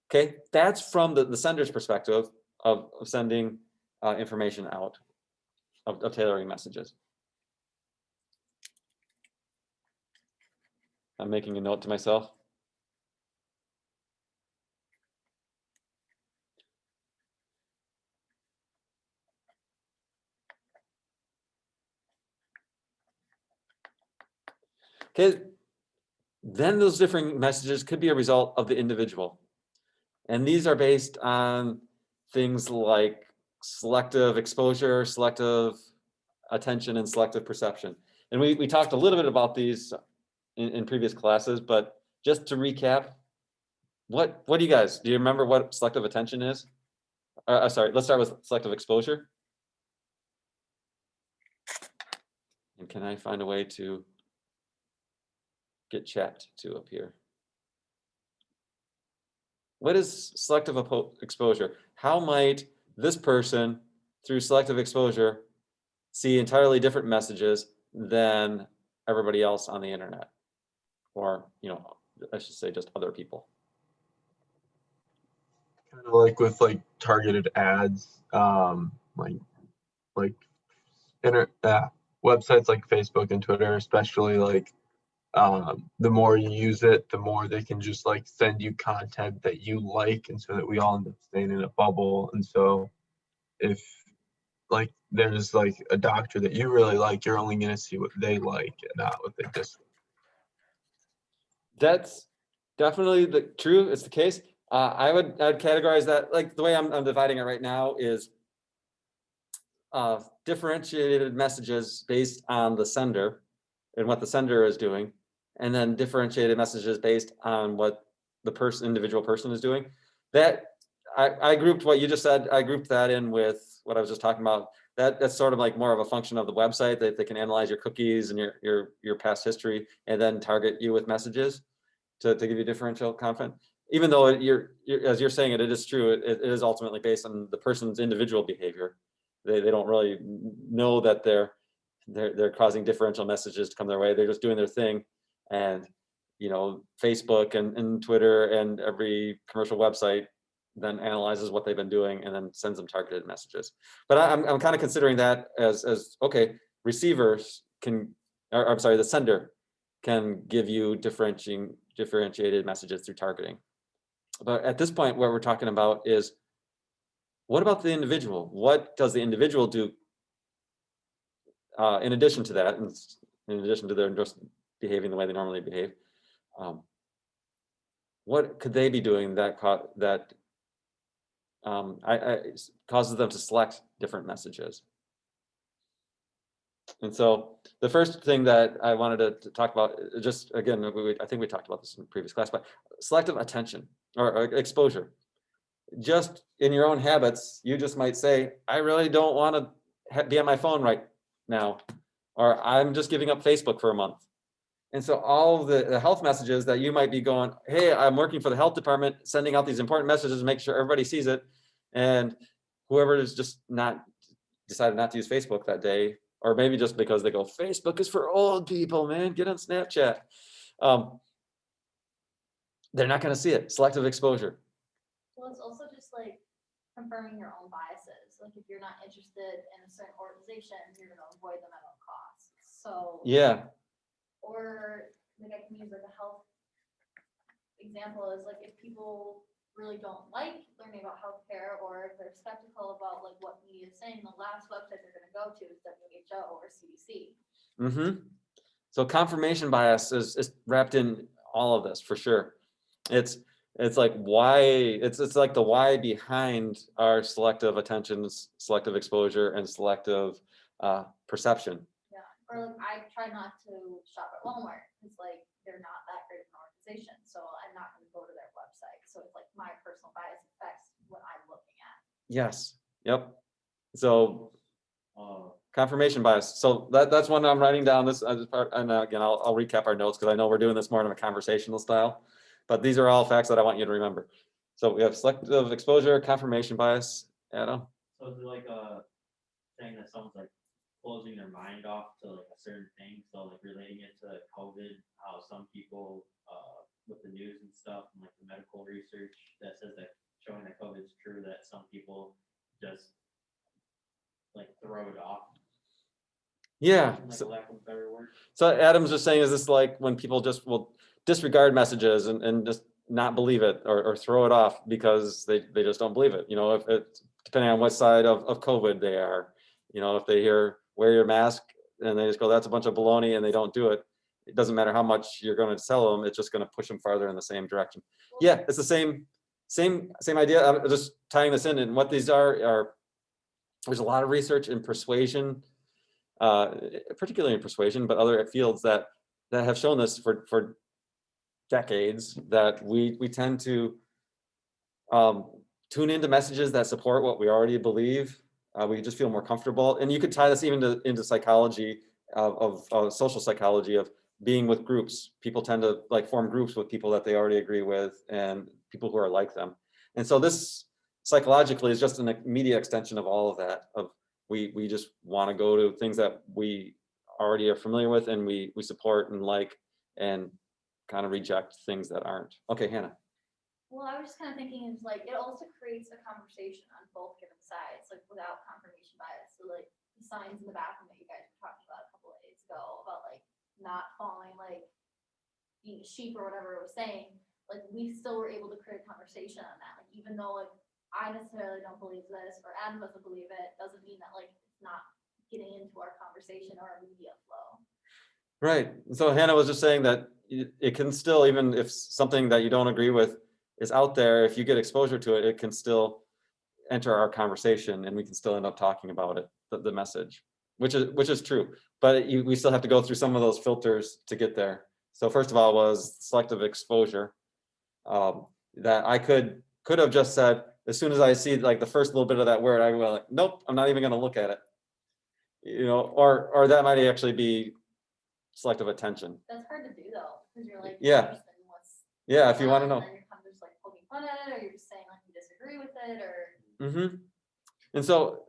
Okay, that's from the sender's perspective of sending information out, of tailoring messages. I'm making a note to myself. Okay, then those different messages could be a result of the individual. And these are based on things like selective exposure, selective attention, and selective perception. And we talked a little bit about these in previous classes, but just to recap, what do you guys, do you remember what selective attention is? Sorry, let's start with selective exposure. And can I find a way to get chat to appear? What is selective exposure? How might this person, through selective exposure, see entirely different messages than everybody else on the internet? Or, I should say just other people. Kind of like with like targeted ads, like websites like Facebook and Twitter, especially like the more you use it, the more they can just like send you content that you like, and so that we all end up staying in a bubble. And so if like there's like a doctor that you really like, you're only going to see what they like and not what they dislike. That's definitely true. It's the case. I'd categorize that, like the way I'm dividing it right now is differentiated messages based on the sender and what the sender is doing, and then differentiated messages based on what the individual person is doing. That I grouped what you just said. I grouped that in with what I was just talking about. That's sort of like more of a function of the website, that they can analyze your cookies and your past history and then target you with messages to give you differential content. Even though as you're saying it is true, it is ultimately based on the person's individual behavior. They don't really know that they're causing differential messages to come their way. They're just doing their thing. And Facebook and Twitter and every commercial website then analyzes what they've been doing and then sends them targeted messages. But I'm kind of considering that as okay, receivers can, or I'm sorry, the sender can give you differentiated messages through targeting. But at this point, what we're talking about is, what about the individual? What does the individual do in addition to that, and in addition to their just behaving the way they normally behave? What could they be doing that causes them to select different messages? And so the first thing that I wanted to talk about, just again, I think we talked about this in the previous class, but selective attention or exposure. Just in your own habits, you just might say, I really don't want to be on my phone right now, or I'm just giving up Facebook for a month. And so all of the health messages that you might be going, hey, I'm working for the health department, sending out these important messages, make sure everybody sees it. And whoever is just not decided not to use Facebook that day, or maybe just because they go, Facebook is for old people, man, get on Snapchat. They're not going to see it. Selective exposure. Well, it's also just like confirming your own biases. Like if you're not interested in a certain organization, you're gonna avoid them at all costs. So. Yeah. Or like I can use like a health example is like if people really don't like learning about healthcare, or if they're skeptical about like what media is saying, the last website they're gonna go to is WHO or CDC. Mm-hmm. So confirmation bias is wrapped in all of this for sure. It's like why it's like the why behind our selective attention, selective exposure, and selective perception. Yeah, or like I try not to shop at Walmart because like they're not that great of an organization, so I'm not going to go to their website. So it's like my personal bias affects what I'm looking at. Yes. Yep. So confirmation bias. So that's one I'm writing down this as part, and again, I'll recap our notes because I know we're doing this more in a conversational style, but these are all facts that I want you to remember. So we have selective exposure, confirmation bias. Adam? So is it like saying that someone's like closing their mind off to like a certain thing? So like relating it to COVID, how some people with the news and stuff and like the medical research that says that showing that COVID is true, that some people just like throw it off. Yeah. Like a lack of a better word. So Adam's just saying, is this like when people just will disregard messages and just not believe it or throw it off because they just don't believe it? You know, if it's depending on what side of COVID they are, you know, if they hear wear your mask and they just go, that's a bunch of baloney, and they don't do it, it doesn't matter how much you're going to tell them, it's just going to push them farther in the same direction. Yeah, it's the same idea. I'm just tying this in, and what these are there's a lot of research in persuasion, particularly in persuasion, but other fields that have shown this for decades, that we tend to tune into messages that support what we already believe. We just feel more comfortable, and you could tie this even into psychology of social psychology of being with groups. People tend to like form groups with people that they already agree with and people who are like them. And so this psychologically is just an immediate extension of all of that. Of we just want to go to things that we already are familiar with and we support and like, and kind of reject things that aren't. Okay, Hannah. Well, I was just kind of thinking is like, it also creates a conversation on both given sides, like without confirmation bias. So like the signs in the bathroom that you guys were talking about a couple of days ago about like not falling, like being a sheep or whatever it was saying, like we still were able to create a conversation on that. Like even though like I necessarily don't believe this or Adam doesn't believe it, doesn't mean that like it's not getting into our conversation or our media flow. Right. So Hannah was just saying that it can still, even if something that you don't agree with is out there, if you get exposure to it, it can still enter our conversation and we can still end up talking about it, the message, which is true. But we still have to go through some of those filters to get there. So first of all was selective exposure, that I could have just said, as soon as I see like the first little bit of that word, I go like, nope, I'm not even going to look at it. You know, or that might actually be selective attention. That's hard to do though, because you're like, Yeah. interested in what's Yeah, if you want to going on, know. and then you're kind of just like poking fun at it, or you're just saying like you disagree with it, or Mm-hmm. And so,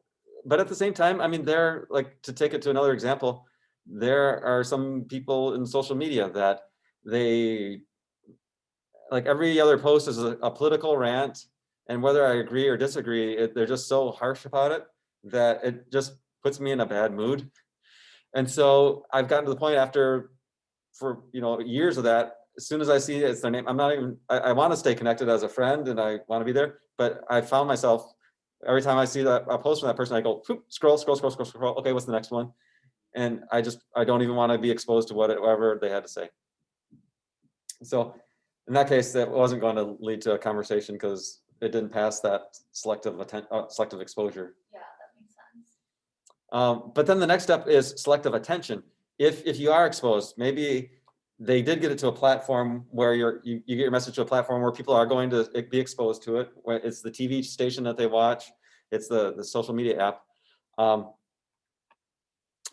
but at the same time, I mean, there, like, to take it to another example, there are some people in social media that they, like every other post is a political rant, and whether I agree or disagree, they're just so harsh about it that it just puts me in a bad mood. And so I've gotten to the point after, for years of that, as soon as I see it's their name, I'm not even, I want to stay connected as a friend and I want to be there, but I found myself every time I see that a post from that person, I go scroll. Okay, what's the next one? And I don't even want to be exposed to whatever they had to say. So in that case, that wasn't going to lead to a conversation because it didn't pass that selective exposure. yeah, that makes sense. But then the next step is selective attention. If you are exposed, maybe they did get it to a platform where you get your message to a platform where people are going to be exposed to it, where it's the TV station that they watch, it's the social media app. And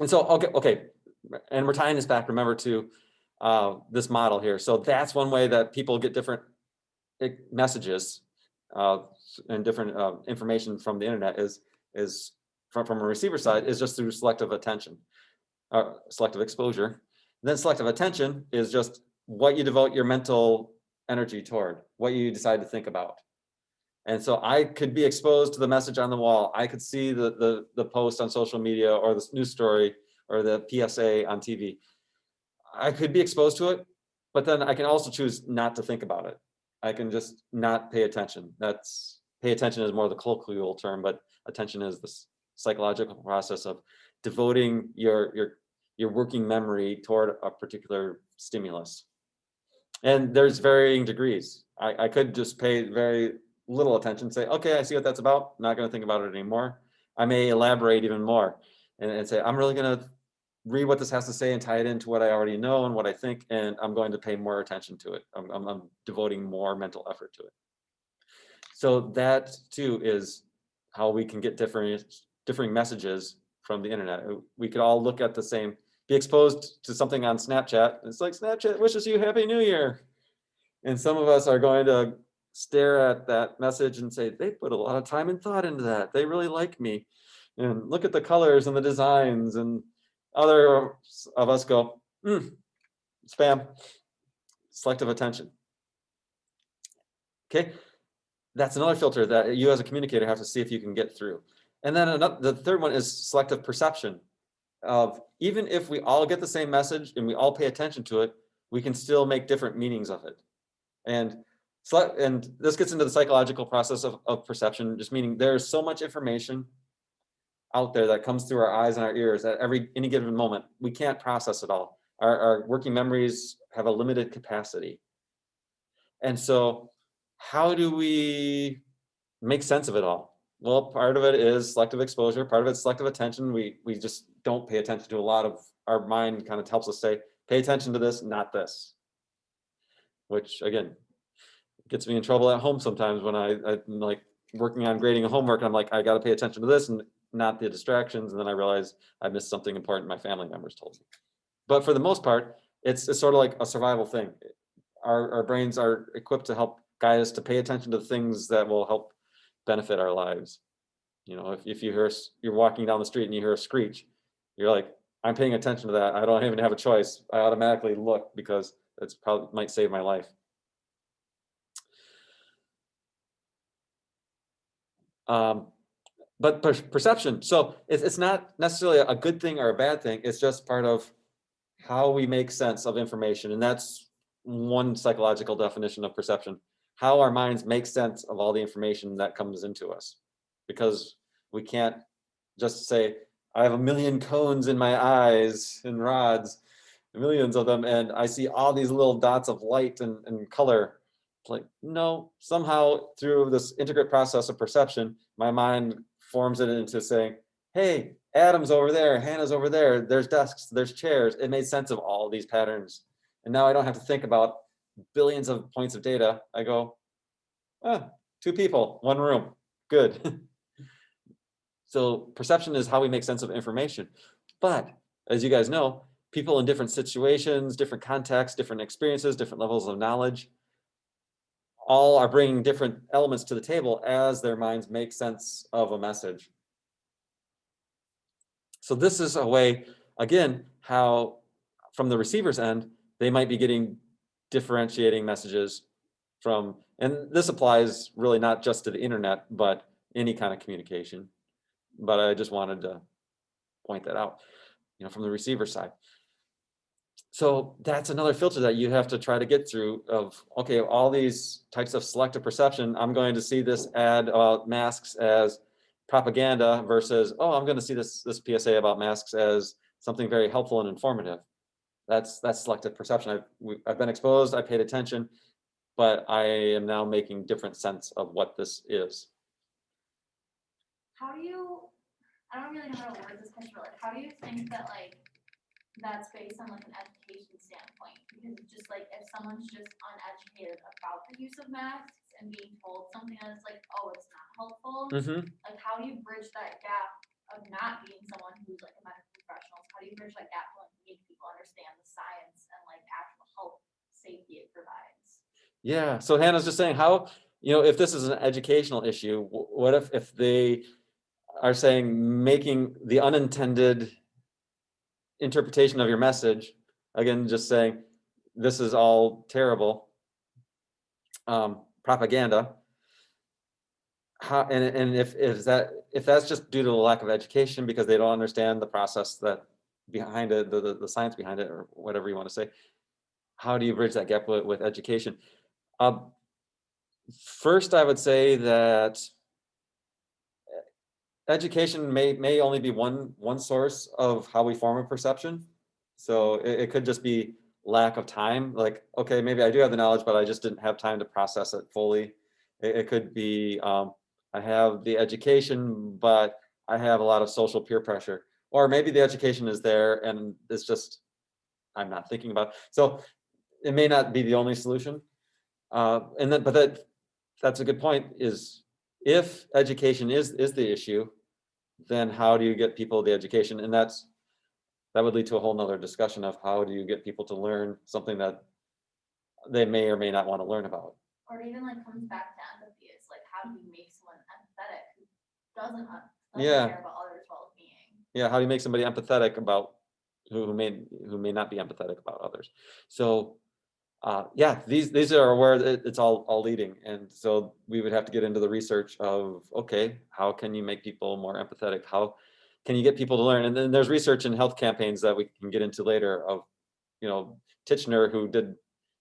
so, okay. And we're tying this back, remember, to this model here. So that's one way that people get different messages and different information from the internet is from a receiver side is just through selective attention, selective exposure. And then selective attention is just what you devote your mental energy toward, what you decide to think about. And so I could be exposed to the message on the wall. I could see the post on social media or the news story or the PSA on TV. I could be exposed to it, but then I can also choose not to think about it. I can just not pay attention. That's pay attention is more the colloquial term, but attention is the psychological process of devoting your working memory toward a particular stimulus. And there's varying degrees. I could just pay very little attention, say, okay, I see what that's about. Not going to think about it anymore. I may elaborate even more and say, I'm really going to read what this has to say and tie it into what I already know and what I think, and I'm going to pay more attention to it. I'm devoting more mental effort to it. So that too is how we can get differing messages from the internet. We could all look at the same, be exposed to something on Snapchat. It's like Snapchat wishes you Happy New Year. And some of us are going to stare at that message and say, they put a lot of time and thought into that. They really like me. And look at the colors and the designs. And other of us go, spam, selective attention. Okay, that's another filter that you as a communicator have to see if you can get through. And then the third one is selective perception. Of even if we all get the same message and we all pay attention to it, we can still make different meanings of it. And this gets into the psychological process of perception, just meaning there's so much information out there that comes through our eyes and our ears at any given moment. We can't process it all. Our working memories have a limited capacity. And so how do we make sense of it all? Well, part of it is selective exposure, part of it's selective attention. We just don't pay attention to a lot of, our mind kind of helps us say, pay attention to this, not this. Which again, gets me in trouble at home sometimes when I'm like working on grading a homework. I'm like, I got to pay attention to this and not the distractions. And then I realize I missed something important my family members told me. But for the most part, it's sort of like a survival thing. Our brains are equipped to help guide us to pay attention to things that will help benefit our lives. You know, if you hear, you're walking down the street and you hear a screech, you're like, I'm paying attention to that. I don't even have a choice. I automatically look because it's probably might save my life. But perception, so it's not necessarily a good thing or a bad thing. It's just part of how we make sense of information. And that's one psychological definition of perception, how our minds make sense of all the information that comes into us. Because we can't just say, I have a million cones in my eyes and rods, millions of them, and I see all these little dots of light and color. Like, no, somehow through this integrate process of perception, my mind forms it into saying, hey, Adam's over there, Hannah's over there, there's desks, there's chairs. It made sense of all these patterns. And now I don't have to think about billions of points of data. I go, two people, one room, good. So perception is how we make sense of information. But as you guys know, people in different situations, different contexts, different experiences, different levels of knowledge, all are bringing different elements to the table as their minds make sense of a message. So this is a way, again, how from the receiver's end, they might be getting differentiating messages from, and this applies really not just to the internet, but any kind of communication. But I just wanted to point that out, from the receiver side. So that's another filter that you have to try to get through of, okay, all these types of selective perception, I'm going to see this ad about masks as propaganda versus, oh, I'm going to see this PSA about masks as something very helpful and informative. That's selective perception. I've been exposed, I paid attention, but I am now making different sense of what this is. How do you, I don't really know how to word this question, but like, how do you think that that's based on like an education standpoint? Because it's just like if someone's just uneducated about the use of masks and being told something that's like, oh, it's not helpful, like how do you bridge that gap of not being someone who's like a medical professional? How do you bridge that gap to like make people understand the science and like actual health safety it provides? Yeah, so Hannah's just saying how, if this is an educational issue, what if they are saying making the unintended interpretation of your message, again, just saying this is all terrible propaganda. How, and if that's just due to the lack of education because they don't understand the process that behind it, the science behind it, or whatever you want to say, how do you bridge that gap with education? First, I would say that education may only be one source of how we form a perception. So it could just be lack of time. Like, okay, maybe I do have the knowledge, but I just didn't have time to process it fully. It could be I have the education, but I have a lot of social peer pressure. Or maybe the education is there and it's just I'm not thinking about. So it may not be the only solution. But that's a good point. Is if education is the issue, then how do you get people the education? And that would lead to a whole nother discussion of how do you get people to learn something that they may or may not want to learn about. Or it even like comes back to empathy. It's like how do you make someone empathetic who doesn't Yeah. care about others' well-being? Yeah, how do you make somebody empathetic about who may not be empathetic about others? So yeah, these are where it's all leading. And so we would have to get into the research of, okay, how can you make people more empathetic? How can you get people to learn? And then there's research in health campaigns that we can get into later of, Titchener, who did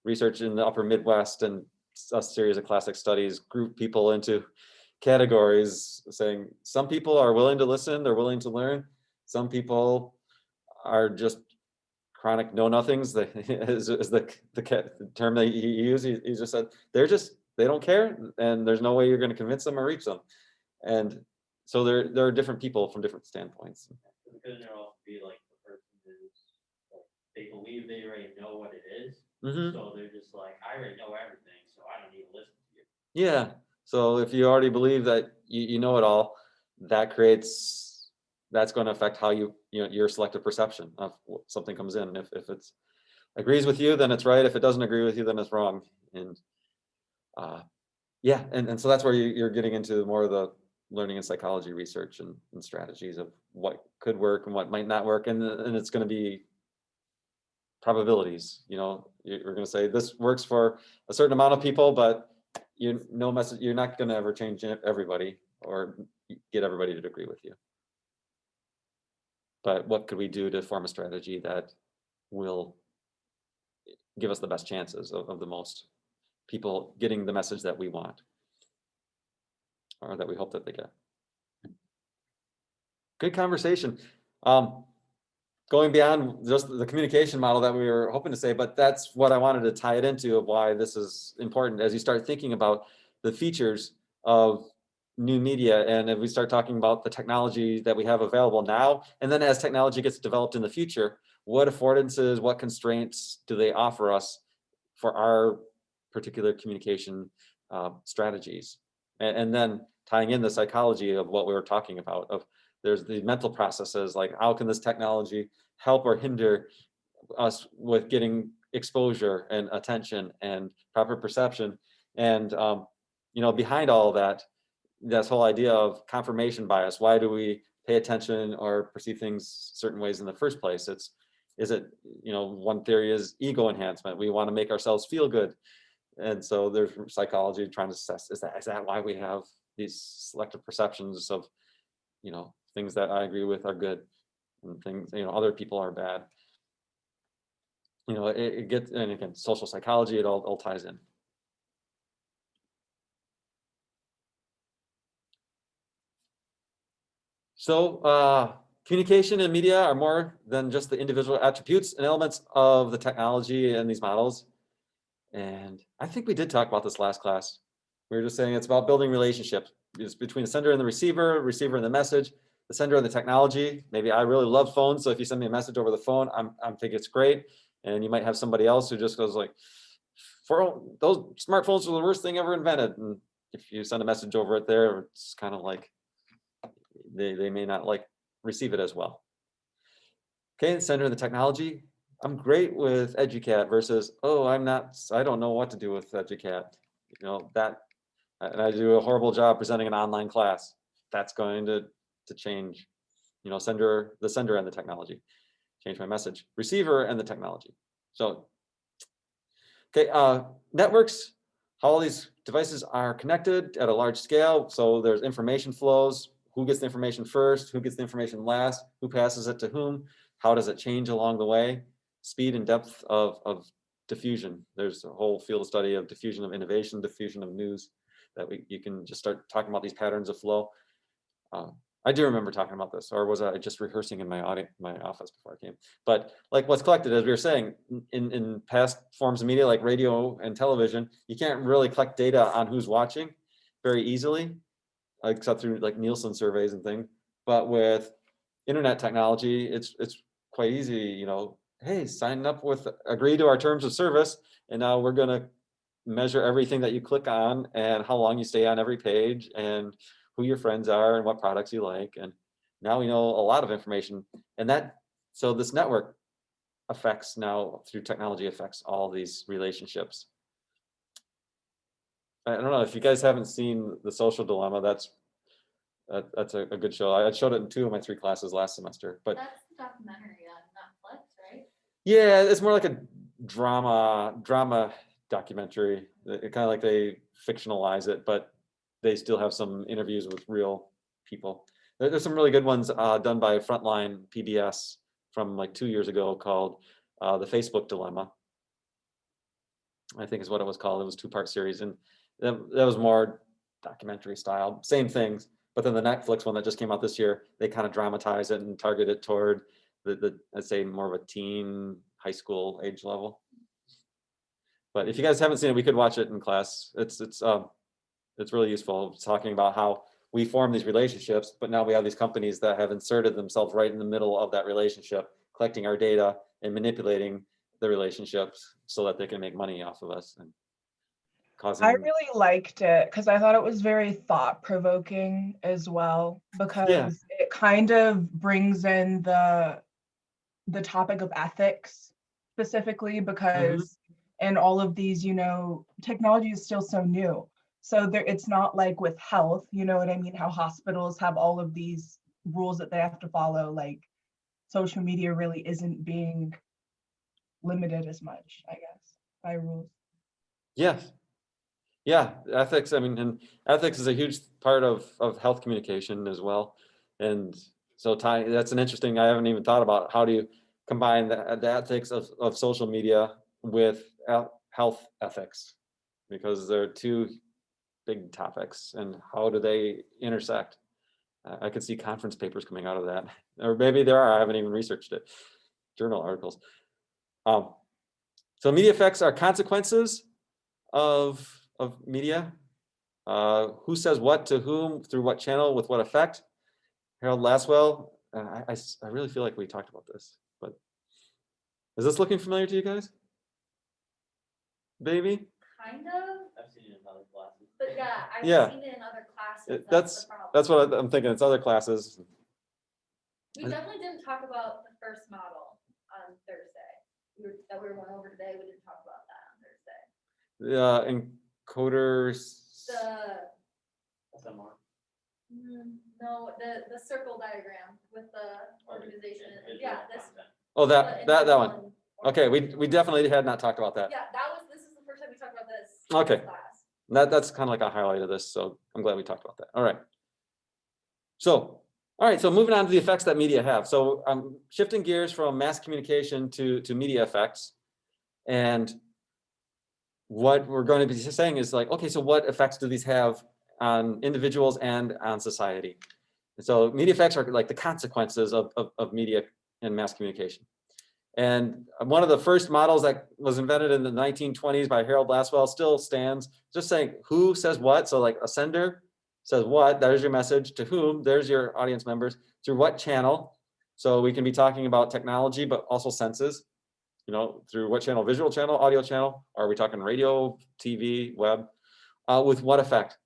research in the upper Midwest and a series of classic studies, grouped people into categories saying some people are willing to listen, they're willing to learn. Some people are just chronic know-nothings. Is the term that he used. He just said they don't care, and there's no way you're going to convince them or reach them. And so there are different people from different standpoints. It could also be like the person who's like they believe they already know what it is, so they're just like, I already know everything, so I don't need to listen to you. Yeah. So if you already believe that you know it all, that's going to affect how your selective perception of something comes in. If it's agrees with you, then it's right. If it doesn't agree with you, then it's wrong. And yeah, and so that's where you're getting into more of the learning and psychology research and strategies of what could work and what might not work. And it's going to be probabilities. You're going to say this works for a certain amount of people, but message, you're not going to ever change everybody or get everybody to agree with you. But what could we do to form a strategy that will give us the best chances of the most people getting the message that we want or that we hope that they get? Good conversation. Going beyond just the communication model that we were hoping to say, but that's what I wanted to tie it into of why this is important as you start thinking about the features of new media. And if we start talking about the technology that we have available now, and then as technology gets developed in the future, what affordances, what constraints do they offer us for our particular communication strategies? And then tying in the psychology of what we were talking about, of there's the mental processes, like how can this technology help or hinder us with getting exposure and attention and proper perception? And behind all of that, this whole idea of confirmation bias. Why do we pay attention or perceive things certain ways in the first place? One theory is ego enhancement. We want to make ourselves feel good. And so there's psychology trying to assess, is that why we have these selective perceptions of, things that I agree with are good and things, other people are bad. It gets, and again, social psychology, it all ties in. So communication and media are more than just the individual attributes and elements of the technology and these models. And I think we did talk about this last class. We were just saying it's about building relationships. It's between the sender and the receiver and the message, the sender and the technology. Maybe I really love phones, so if you send me a message over the phone, I'm thinking it's great. And you might have somebody else who just goes like, those smartphones are the worst thing ever invented. And if you send a message over it there, it's kind of like they may not like receive it as well. Okay, sender and the technology. I'm great with EduCat versus, oh, I don't know what to do with EduCat. You know, and I do a horrible job presenting an online class. That's going to change, you know, the sender and the technology. Change my message. Receiver and the technology. So, okay, networks, how all these devices are connected at a large scale. So there's information flows. Who gets the information first? Who gets the information last? Who passes it to whom? How does it change along the way? Speed and depth of diffusion. There's a whole field of study of diffusion of innovation, diffusion of news, that you can just start talking about these patterns of flow. I do remember talking about this, or was I just rehearsing in my office before I came? But like what's collected, as we were saying, in past forms of media like radio and television, you can't really collect data on who's watching very easily, except through like Nielsen surveys and things. But with internet technology, it's quite easy. You know, hey, sign up agree to our terms of service, and now we're gonna measure everything that you click on and how long you stay on every page and who your friends are and what products you like. And now we know a lot of information. And so this network affects now through technology affects all these relationships. I don't know if you guys haven't seen The Social Dilemma. That's a good show. I showed it in 2 of my 3 classes last semester. But That's the documentary on Netflix, right? yeah, it's more like a drama documentary. It kind of like they fictionalize it, but they still have some interviews with real people. There's some really good ones done by Frontline PBS from like 2 years ago called The Facebook Dilemma, I think is what it was called. It was a 2-part series, and that was more documentary style, same things. But then the Netflix one that just came out this year, they kind of dramatize it and target it toward I'd say more of a teen, high school age level. But if you guys haven't seen it, we could watch it in class. It's really useful. It's talking about how we form these relationships, but now we have these companies that have inserted themselves right in the middle of that relationship, collecting our data and manipulating the relationships so that they can make money off of us and causing. I really liked it because I thought it was very thought-provoking as well, because it kind of brings in the topic of ethics specifically, because in all of these, you know, technology is still so new. So it's not like with health, you know what I mean? How hospitals have all of these rules that they have to follow. Like social media really isn't being limited as much, I guess, by rules. Yes. Yeah, ethics. I mean, and ethics is a huge part of health communication as well. And so that's an interesting, I haven't even thought about how do you combine the ethics of social media with health ethics, because they're 2 big topics, and how do they intersect? I could see conference papers coming out of that, or maybe there are, I haven't even researched it, journal articles. So media effects are consequences of media. Who says what to whom, through what channel, with what effect. Harold Laswell, I really feel like we talked about this, but is this looking familiar to you guys? Maybe? Kind of, I've seen it in other classes. but yeah, I've Yeah. seen it in other classes. That's the problem. what I'm thinking. It's other classes. We definitely didn't talk about the first model on Thursday. That we were going over today, we didn't talk about that on Thursday. Encoders. SMR. No, the circle diagram with the organization, yeah, this. Oh, the that one. individual Okay, we organization. definitely had not talked about that. Yeah, this is the first time we talked about this. Okay. in class. That's kind of like a highlight of this, so I'm glad we talked about that. All right. So, all right, so moving on to the effects that media have. So I'm shifting gears from mass communication to media effects. And what we're going to be saying is like, okay, so what effects do these have on individuals and on society? And so media effects are like the consequences of media and mass communication. And one of the first models that was invented in the 1920s by Harold Laswell still stands, just saying who says what. So like a sender says what, there's your message. To whom, there's your audience members. Through what channel? So we can be talking about technology, but also senses. You know, through what channel? Visual channel, audio channel? Are we talking radio, TV, web? With what effect?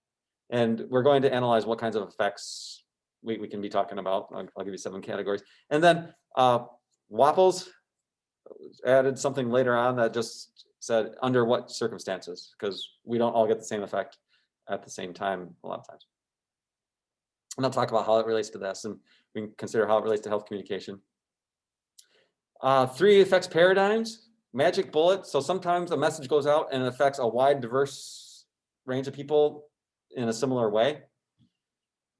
And we're going to analyze what kinds of effects we can be talking about. I'll give you 7 categories. And then Wapples added something later on that just said under what circumstances, because we don't all get the same effect at the same time a lot of times. And I'll talk about how it relates to this, and we can consider how it relates to health communication. 3 effects paradigms, magic bullet. So sometimes a message goes out and it affects a wide, diverse range of people in a similar way.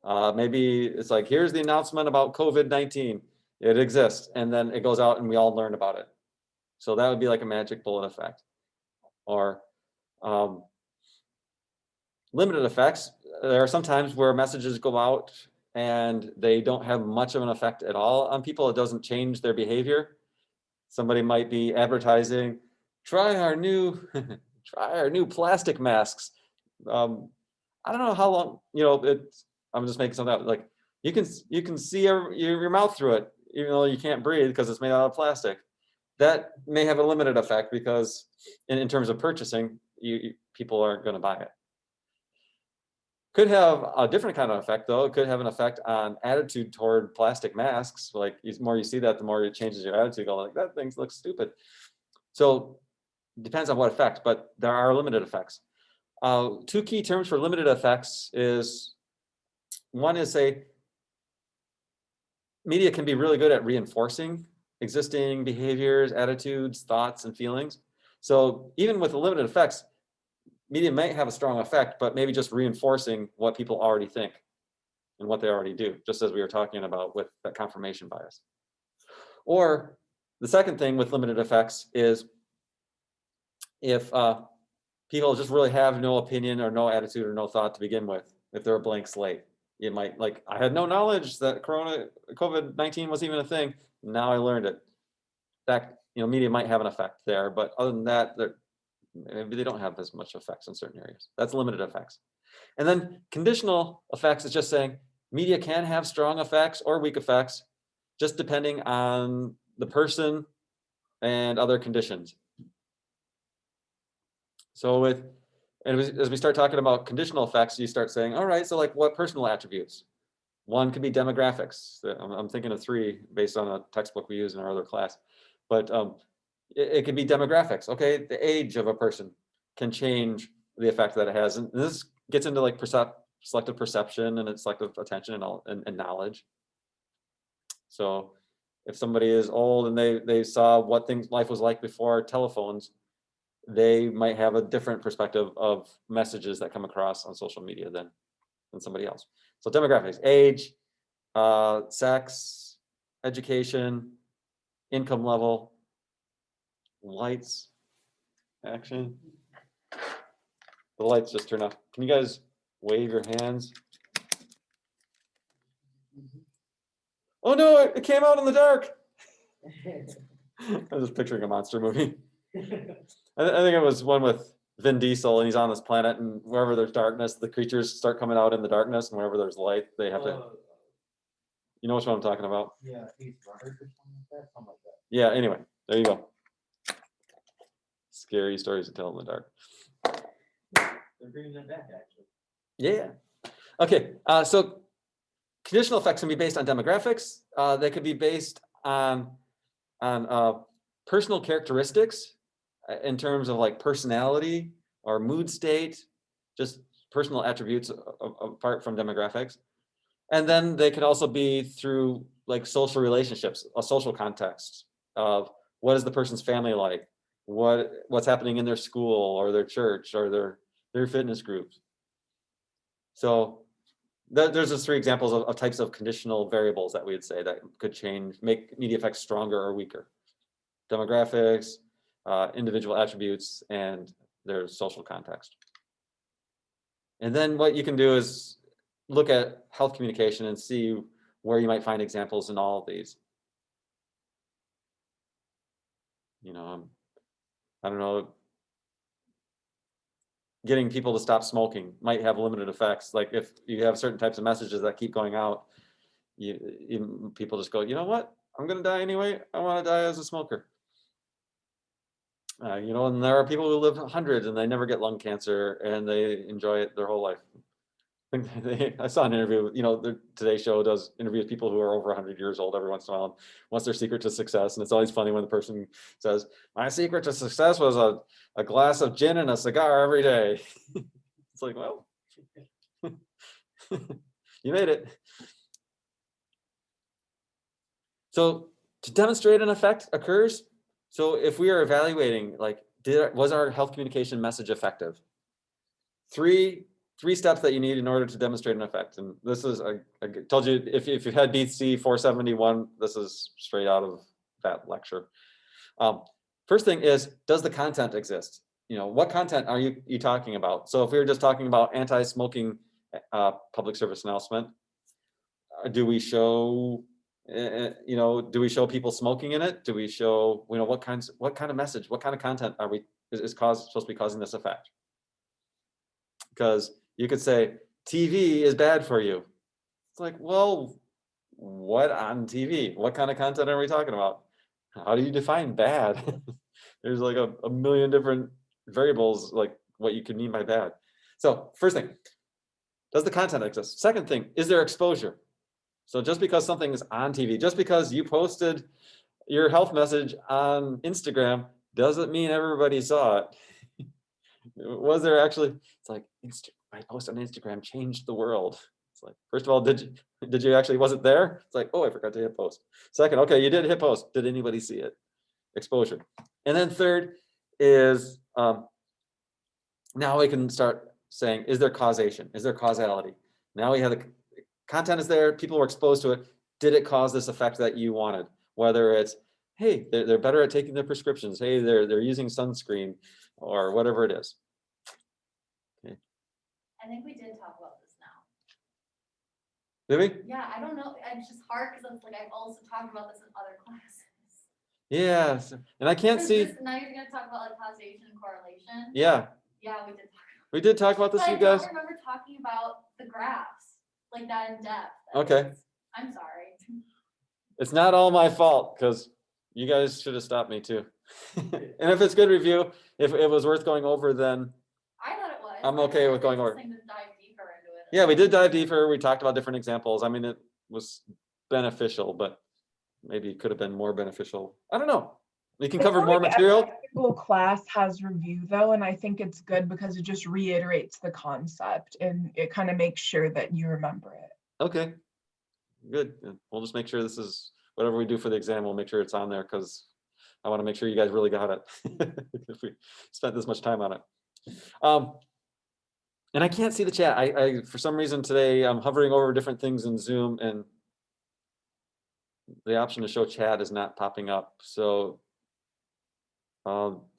Maybe it's like, here's the announcement about COVID-19. It exists, and then it goes out and we all learn about it. So that would be like a magic bullet effect. Or limited effects. There are some times where messages go out and they don't have much of an effect at all on people. It doesn't change their behavior. Somebody might be advertising, try our new plastic masks. I don't know how long, I'm just making something up. Like you can see your mouth through it, even though you can't breathe because it's made out of plastic. That may have a limited effect because in terms of purchasing, people aren't going to buy it. Could have a different kind of effect, though. It could have an effect on attitude toward plastic masks. Like the more you see that, the more it changes your attitude. Go like, that thing looks stupid. So it depends on what effect, but there are limited effects. 2 key terms for limited effects is, one is, say, media can be really good at reinforcing existing behaviors, attitudes, thoughts, and feelings. So even with the limited effects, media might have a strong effect, but maybe just reinforcing what people already think and what they already do, just as we were talking about with that confirmation bias. Or the second thing with limited effects is if people just really have no opinion or no attitude or no thought to begin with, if they're a blank slate. You might, like, I had no knowledge that COVID-19 was even a thing. Now I learned it. That, media might have an effect there, but other than that, maybe they don't have as much effects in certain areas. That's limited effects. And then conditional effects is just saying media can have strong effects or weak effects, just depending on the person and other conditions. So as we start talking about conditional effects, you start saying, all right, so like what personal attributes? One could be demographics. I'm thinking of 3 based on a textbook we use in our other class. But it could be demographics. Okay, the age of a person can change the effect that it has. And this gets into like selective perception and selective attention and knowledge. So if somebody is old and they saw what life was like before telephones, they might have a different perspective of messages that come across on social media than somebody else. So demographics, age, sex, education, income level, lights, action. The lights just turned off. Can you guys wave your hands? Oh no, it came out in the dark. I'm just picturing a monster movie. I think it was one with Vin Diesel, and he's on this planet, and wherever there's darkness, the creatures start coming out in the darkness, and wherever there's light, they have to. You know which one I'm talking about? Yeah, he's runner or something like that. Yeah, anyway, there you go. Scary stories to tell in the dark. They're bringing them back, actually. Yeah. Okay, so conditional effects can be based on demographics. They could be based on personal characteristics in terms of like personality or mood state, just personal attributes apart from demographics. And then they could also be through like social relationships, a social context of what is the person's family like, what's happening in their school or their church or their fitness groups. So there's just 3 examples of types of conditional variables that we would say that could make media effects stronger or weaker. Demographics, individual attributes, and their social context. And then what you can do is look at health communication and see where you might find examples in all of these. I don't know, getting people to stop smoking might have limited effects. Like if you have certain types of messages that keep going out, people just go, you know what? I'm going to die anyway. I want to die as a smoker. And there are people who live hundreds and they never get lung cancer and they enjoy it their whole life. I saw an interview, the Today Show does interview with people who are over 100 years old every once in a while. And what's their secret to success? And it's always funny when the person says, my secret to success was a glass of gin and a cigar every day. It's like, well, you made it. So to demonstrate an effect occurs, so if we are evaluating, like, was our health communication message effective? Three steps that you need in order to demonstrate an effect. And this is, I told you, if you've had BC 471, this is straight out of that lecture. First thing is, does the content exist? What content are you talking about? So if we were just talking about anti-smoking public service announcement, do we show, do we show people smoking in it? Do we show, what kind of message, what kind of content is supposed to be causing this effect? Because you could say TV is bad for you. It's like, well, what on TV? What kind of content are we talking about? How do you define bad? There's like a million different variables, like what you could mean by bad. So first thing, does the content exist? Second thing, is there exposure? So just because something is on TV, just because you posted your health message on Instagram, doesn't mean everybody saw it. Was there actually, it's like, my post on Instagram changed the world. It's like, first of all, did you actually, was it there? It's like, oh, I forgot to hit post. Second, okay, you did hit post. Did anybody see it? Exposure. And then third is, now we can start saying, is there causation? Is there causality? Now we have the content is there, people were exposed to it. Did it cause this effect that you wanted? Whether it's, hey, they're better at taking their prescriptions. Hey, they're using sunscreen, or whatever it is. I think we did talk about this now. Did we? Yeah, I don't know. It's just hard because it's like I've also talked about this in other classes. Yeah, and I can't see. Now you're gonna talk about like causation and correlation. Yeah. Yeah, we did talk. We did talk about this, But you I guys. don't remember talking about the graphs like that in depth. Okay. I'm sorry. It's not all my fault, because you guys should have stopped me too. And if it's good review, if it was worth going over, then I thought it was. I'm I okay thought with it going was over. interesting to dive deeper into it. yeah, we did dive deeper. We talked about different examples. I mean, it was beneficial, but maybe it could have been more beneficial. I don't know. We can I cover feel more like material. every single class has review though, and I think it's good because it just reiterates the concept and it kind of makes sure that you remember it. Okay, good. We'll just make sure this is, whatever we do for the exam, we'll make sure it's on there, because I want to make sure you guys really got it if we spent this much time on it. And I can't see the chat. I for some reason today I'm hovering over different things in Zoom, and the option to show chat is not popping up. So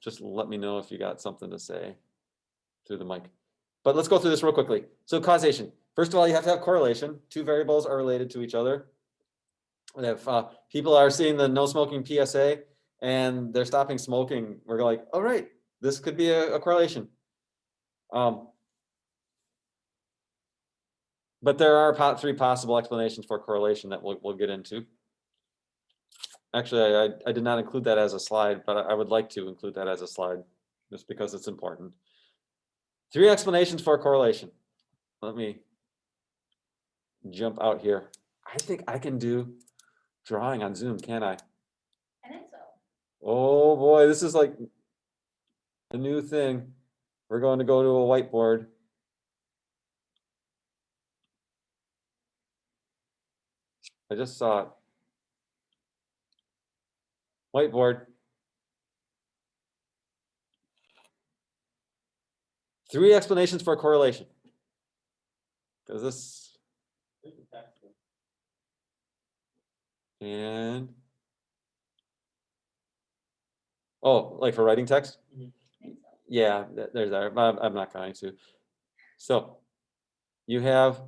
just let me know if you got something to say through the mic. But let's go through this real quickly. So causation. First of all, you have to have correlation. Two variables are related to each other. If people are seeing the no smoking PSA and they're stopping smoking, we're like, all right, this could be a correlation. But there are three possible explanations for correlation that we'll get into. Actually, I did not include that as a slide, but I would like to include that as a slide just because it's important. Three explanations for correlation. Let me jump out here. I think I can do drawing on Zoom, can I? I think so. Oh boy, this is like a new thing. We're going to go to a whiteboard. I just saw it. Whiteboard. Three explanations for correlation. Because this, and, oh, like for writing text? I think so. Yeah, there's that. I'm not going to. So you have,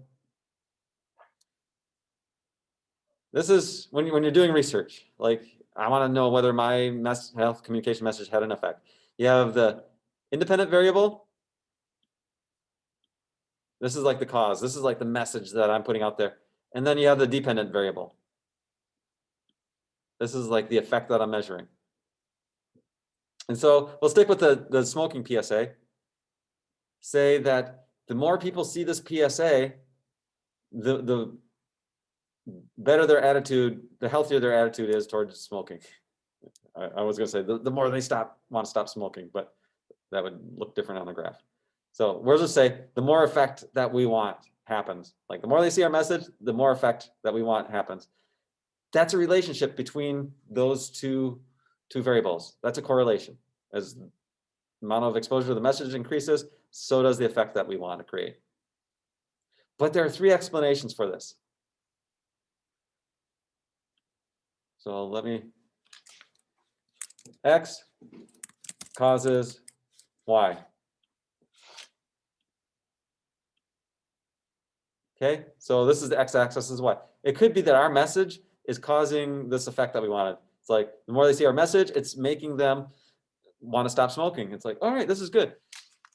this is when you're doing research, like I want to know whether my health communication message had an effect. You have the independent variable. This is like the cause. This is like the message that I'm putting out there. And then you have the dependent variable. This is like the effect that I'm measuring. And so we'll stick with the smoking PSA. Say that the more people see this PSA, the better their attitude, the healthier their attitude is towards smoking. I was gonna say the more they want to stop smoking, but that would look different on the graph. So we'll just say the more effect that we want happens. Like the more they see our message, the more effect that we want happens. That's a relationship between those two variables. That's a correlation. As the amount of exposure to the message increases, so does the effect that we want to create. But there are 3 explanations for this. So let me, X causes Y. Okay, so this is the x-axis, this is Y. It could be that our message is causing this effect that we wanted. It's like the more they see our message, it's making them want to stop smoking. It's like, all right, this is good.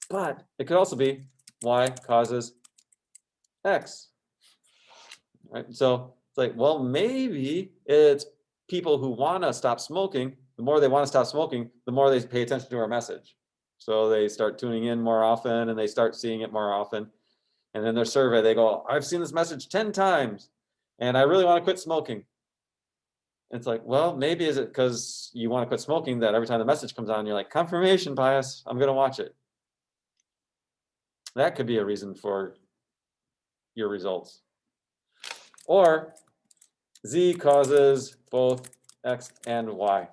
But it could also be Y causes X. Right? So it's like, well, maybe it's people who want to stop smoking. The more they want to stop smoking, the more they pay attention to our message. So they start tuning in more often and they start seeing it more often. And in their survey, they go, I've seen this message 10 times and I really want to quit smoking. It's like, well, maybe is it because you want to quit smoking that every time the message comes on, you're like, confirmation bias, I'm going to watch it. That could be a reason for your results. Or Z causes both X and Y.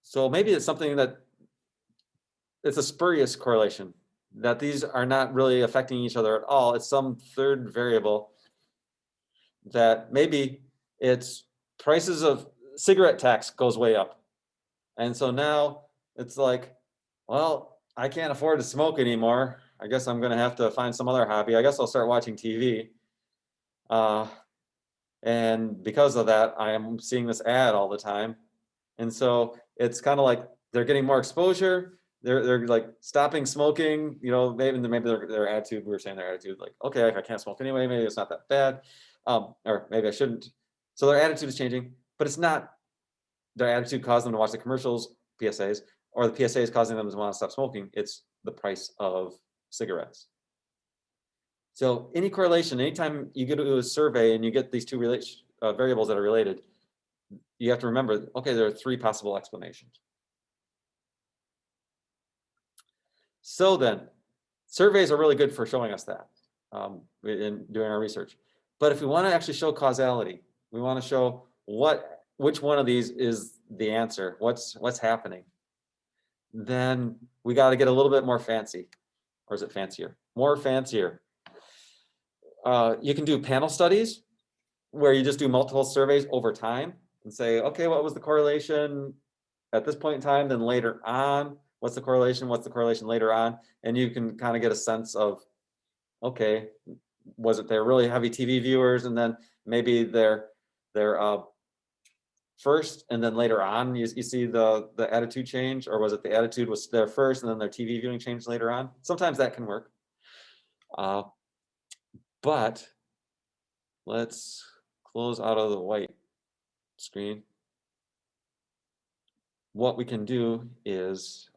So maybe it's something that it's a spurious correlation, that these are not really affecting each other at all. It's some third variable that maybe it's prices of cigarette tax goes way up. And so now it's like, well, I can't afford to smoke anymore. I guess I'm going to have to find some other hobby. I guess I'll start watching TV. And because of that, I am seeing this ad all the time. And so it's kind of like they're getting more exposure. They're like stopping smoking, you know, maybe their attitude, we were saying their attitude, like, okay, if I can't smoke anyway, maybe it's not that bad. Or maybe I shouldn't. So their attitude is changing, but it's not their attitude causing them to watch the commercials, PSAs, or the PSA is causing them to want to stop smoking. It's the price of cigarettes. So any correlation, anytime you get to a survey and you get these 2 variables that are related, you have to remember, okay, there are 3 possible explanations. So then, surveys are really good for showing us that in doing our research. But if we want to actually show causality, we want to show which one of these is the answer, what's happening, then we got to get a little bit more fancy. Or is it fancier? More fancier. You can do panel studies where you just do multiple surveys over time and say, okay, what was the correlation at this point in time, then later on, what's the correlation later on? And you can kind of get a sense of, okay, was it they're really heavy TV viewers and then maybe they're first and then later on you see the attitude change, or was it the attitude was there first and then their TV viewing changed later on? Sometimes that can work. But let's close out of the white screen. What we can do is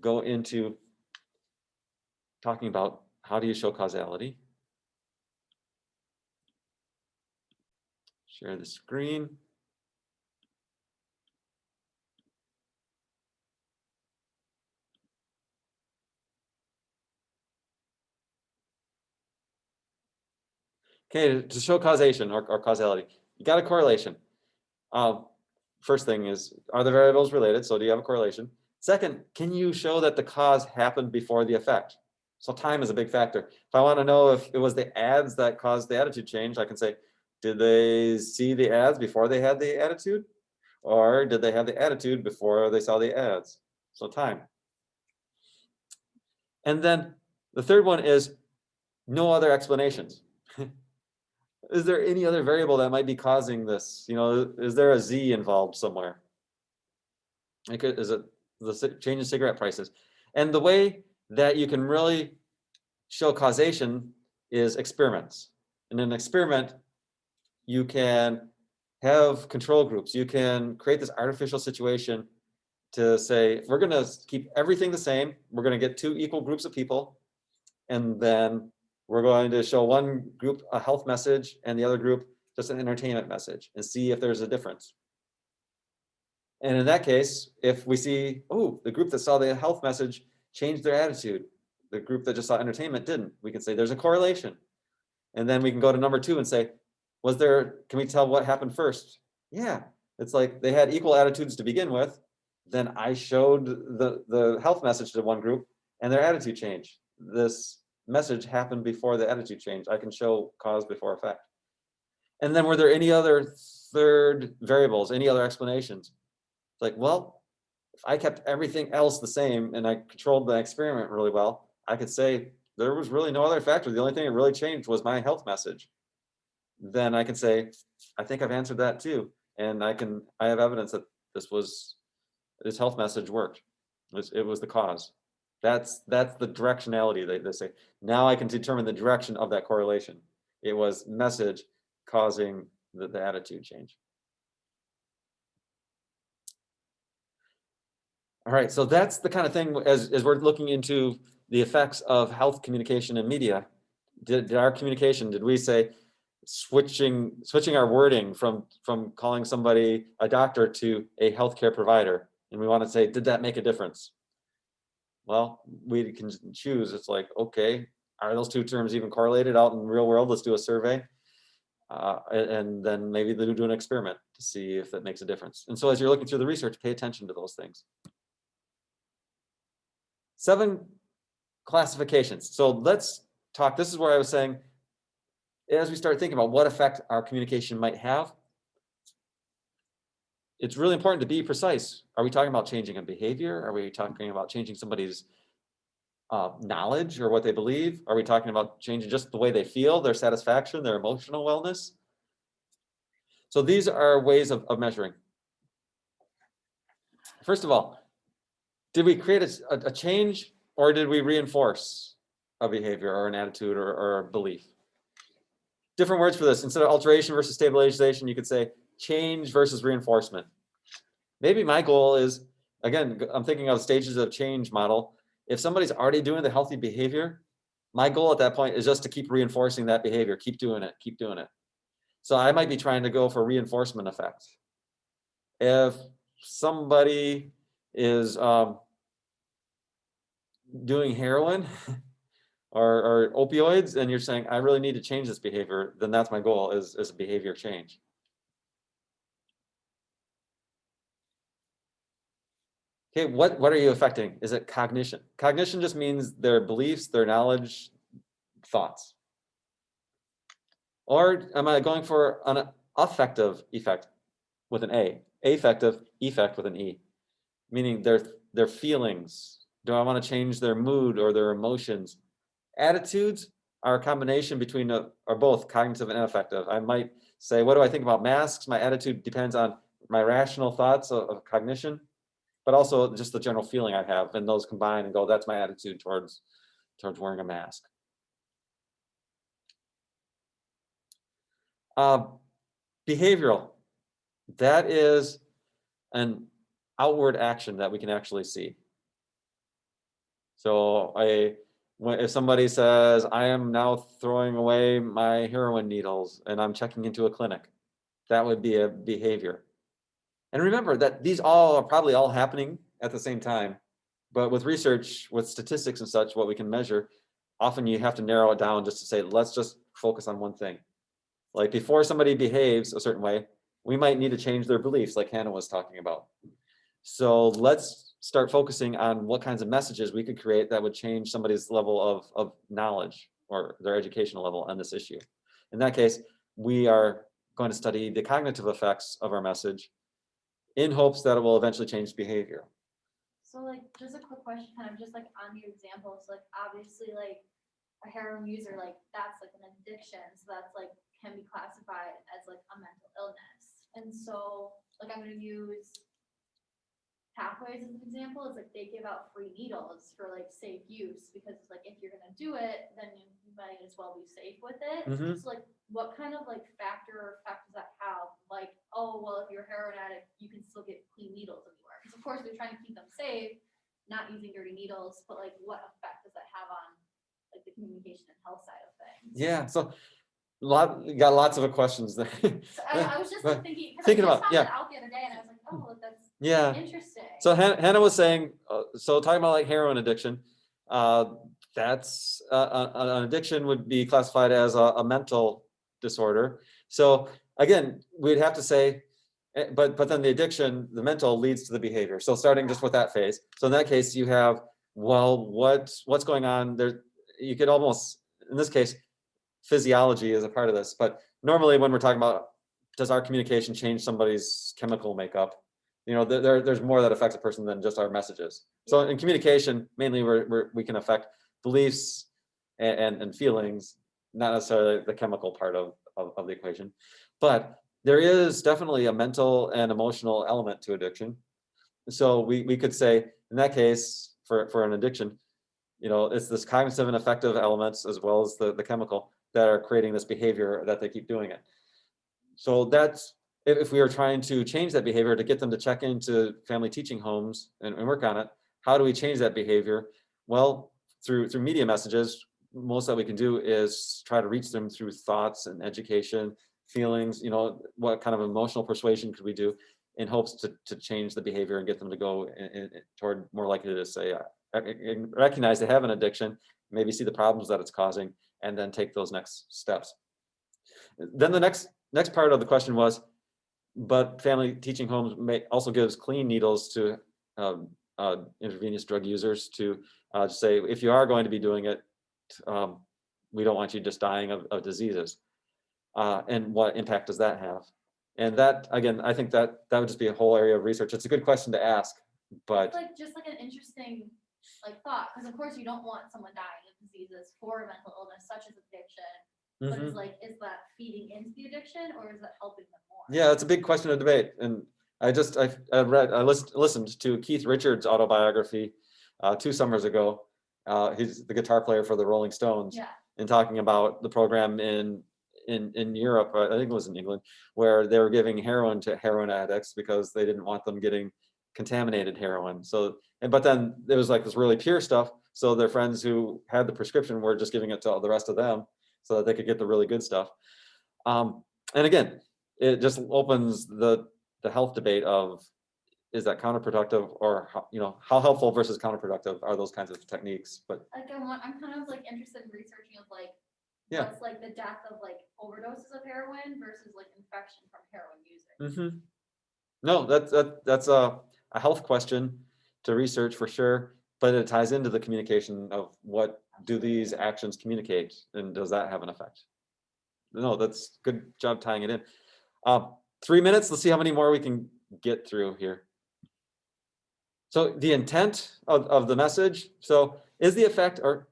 go into talking about how do you show causality. Share the screen. Okay, to show causation or causality, you got a correlation. First thing is, are the variables related? So do you have a correlation? Second, can you show that the cause happened before the effect? So time is a big factor. If I want to know if it was the ads that caused the attitude change, I can say, did they see the ads before they had the attitude? Or did they have the attitude before they saw the ads? So time. And then the third one is no other explanations. Is there any other variable that might be causing this? You know, is there a Z involved somewhere? Is it the change in cigarette prices? And the way that you can really show causation is experiments. In an experiment, you can have control groups. You can create this artificial situation to say, we're gonna keep everything the same. We're gonna get 2 equal groups of people. And then we're going to show one group a health message and the other group just an entertainment message and see if there's a difference. And in that case, if we see, oh, the group that saw the health message changed their attitude, the group that just saw entertainment didn't, we can say there's a correlation. And then we can go to number 2 and say, can we tell what happened first? Yeah, it's like they had equal attitudes to begin with. Then I showed the health message to one group and their attitude changed. This message happened before the attitude change. I can show cause before effect. And then were there any other third variables, any other explanations? It's like, well, if I kept everything else the same and I controlled the experiment really well, I could say there was really no other factor. The only thing that really changed was my health message. Then I can say, I think I've answered that too. And I have evidence that this health message worked. It was the cause. That's the directionality they say. Now I can determine the direction of that correlation. It was message causing the attitude change. All right, so that's the kind of thing as we're looking into the effects of health communication and media. Did our communication, did we say switching our wording from calling somebody a doctor to a healthcare provider? And we want to say, did that make a difference? Well, we can choose. It's like, okay, are those 2 terms even correlated out in the real world? Let's do a survey. And then maybe they'll do an experiment to see if that makes a difference. And so as you're looking through the research, pay attention to those things. 7 classifications. So let's talk, this is where I was saying, as we start thinking about what effect our communication might have, it's really important to be precise. Are we talking about changing a behavior? Are we talking about changing somebody's knowledge or what they believe? Are we talking about changing just the way they feel, their satisfaction, their emotional wellness? So these are ways of measuring. First of all, did we create a change or did we reinforce a behavior or an attitude or a belief? Different words for this. Instead of alteration versus stabilization, you could say change versus reinforcement. Maybe my goal is, again, I'm thinking of stages of change model. If somebody's already doing the healthy behavior, my goal at that point is just to keep reinforcing that behavior, keep doing it, keep doing it. So I might be trying to go for reinforcement effect. If somebody is doing heroin or opioids and you're saying, I really need to change this behavior, then that's my goal is a behavior change. Okay, what are you affecting? Is it cognition? Cognition just means their beliefs, their knowledge, thoughts. Or am I going for an affective effect with an A? Affective effect with an E, meaning their feelings. Do I want to change their mood or their emotions? Attitudes are a combination between are both cognitive and affective. I might say, what do I think about masks? My attitude depends on my rational thoughts of cognition, but also just the general feeling I have, and those combine and go, that's my attitude towards wearing a mask. Behavioral, that is an outward action that we can actually see. So if somebody says, I am now throwing away my heroin needles and I'm checking into a clinic, that would be a behavior. And remember that these are probably all happening at the same time, but with research, with statistics and such, what we can measure, often you have to narrow it down just to say, let's just focus on one thing. Like before somebody behaves a certain way, we might need to change their beliefs like Hannah was talking about. So let's start focusing on what kinds of messages we could create that would change somebody's level of knowledge or their educational level on this issue. In that case, we are going to study the cognitive effects of our message in hopes that it will eventually change behavior. So like, just a quick question, kind of just like on your examples, like obviously like a heroin user, like that's like an addiction. So that's like, can be classified as like a mental illness. And so like, I'm gonna use Pathways as an example. Is like they give out free needles for like safe use because it's like, if you're gonna do it, then you might as well be safe with it. Mhm. So like, what kind of like factor or effect does that have? Like, oh, well, if you're a heroin addict, you can still get clean needles anywhere. Because of course, we're trying to keep them safe, not using dirty needles, but like what effect does that have on like the communication and health side of things? Yeah, so you got lots of questions there. So I was just like thinking, because I Thinking just about, found yeah. that out the other day and I was like, oh, that's Yeah. interesting. So Hannah was saying, so talking about like heroin addiction, that's an addiction would be classified as a mental disorder. So again, we'd have to say, but then the addiction, the mental leads to the behavior. So starting just with that phase. So in that case, you have, well, what's going on there? You could almost, in this case, physiology is a part of this. But normally when we're talking about, does our communication change somebody's chemical makeup? You know, there's more that affects a person than just our messages. So in communication, mainly we can affect beliefs and feelings, not necessarily the chemical part of the equation. But there is definitely a mental and emotional element to addiction. So we could say, in that case, for an addiction, you know, it's this cognitive and affective elements as well as the chemical that are creating this behavior that they keep doing it. So that's, if we are trying to change that behavior to get them to check into family teaching homes and work on it, how do we change that behavior? Well, through media messages, most that we can do is try to reach them through thoughts and education, feelings, you know, what kind of emotional persuasion could we do in hopes to change the behavior and get them to go toward more likely to say, recognize they have an addiction, maybe see the problems that it's causing, and then take those next steps. Then the next part of the question was, but family teaching homes also gives clean needles to intravenous drug users to say, if you are going to be doing it, we don't want you just dying of diseases. And what impact does that have? And that, again, I think that would just be a whole area of research. It's a good question to ask, but it's like just like an interesting like thought, because of course you don't want someone dying of diseases for a mental illness such as addiction. But it's like, is that feeding into the addiction or is that helping them more? Yeah, it's a big question to debate. And I listened to Keith Richards' autobiography 2 summers ago. He's the guitar player for the Rolling Stones. Yeah. And talking about the program in Europe, I think it was in England, where they were giving heroin to heroin addicts because they didn't want them getting contaminated heroin. So, but then there was like this really pure stuff. So their friends who had the prescription were just giving it to the rest of them so that they could get the really good stuff. And again, it just opens the health debate of, is that counterproductive, or how helpful versus counterproductive are those kinds of techniques? But like I'm kind of like interested in researching of like what's like the death of like overdoses of heroin versus like infection from heroin users. No, that's a health question to research for sure, but it ties into the communication of what do these actions communicate, and does that have an effect? No, that's good job tying it in. 3 minutes, let's see how many more we can get through here. So the intent of the message, so is the effect or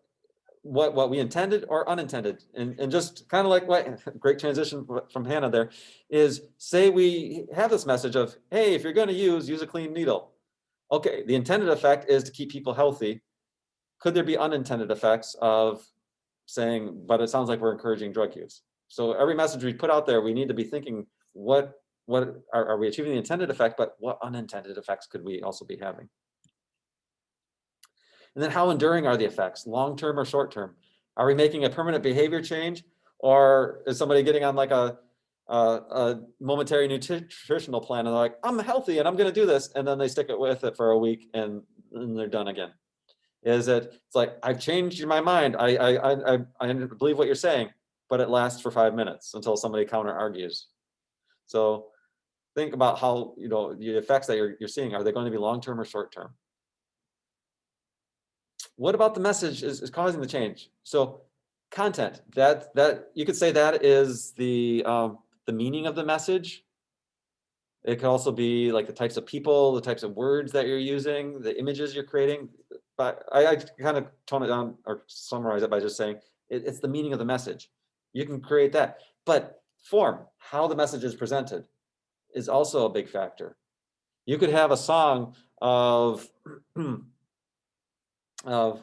what we intended or unintended? And just kind of like what, great transition from Hannah there, is say we have this message of, hey, if you're going to use a clean needle. Okay, the intended effect is to keep people healthy. Could there be unintended effects of saying, but it sounds like we're encouraging drug use? So every message we put out there, we need to be thinking, what are we achieving the intended effect, but what unintended effects could we also be having? And then how enduring are the effects, long-term or short-term? Are we making a permanent behavior change, or is somebody getting on like a momentary nutritional plan and they're like, I'm healthy and I'm going to do this, and then they stick with it for a week and then they're done again? Is it's like, I've changed my mind, I believe what you're saying, but it lasts for 5 minutes until somebody counter argues. So think about how, the effects that you're seeing, are they going to be long-term or short-term? What about the message is causing the change? So content, that you could say that is the meaning of the message. It could also be like the types of people, the types of words that you're using, the images you're creating. But I kind of tone it down or summarize it by just saying it's the meaning of the message. You can create that. But form, how the message is presented, is also a big factor. You could have a song of I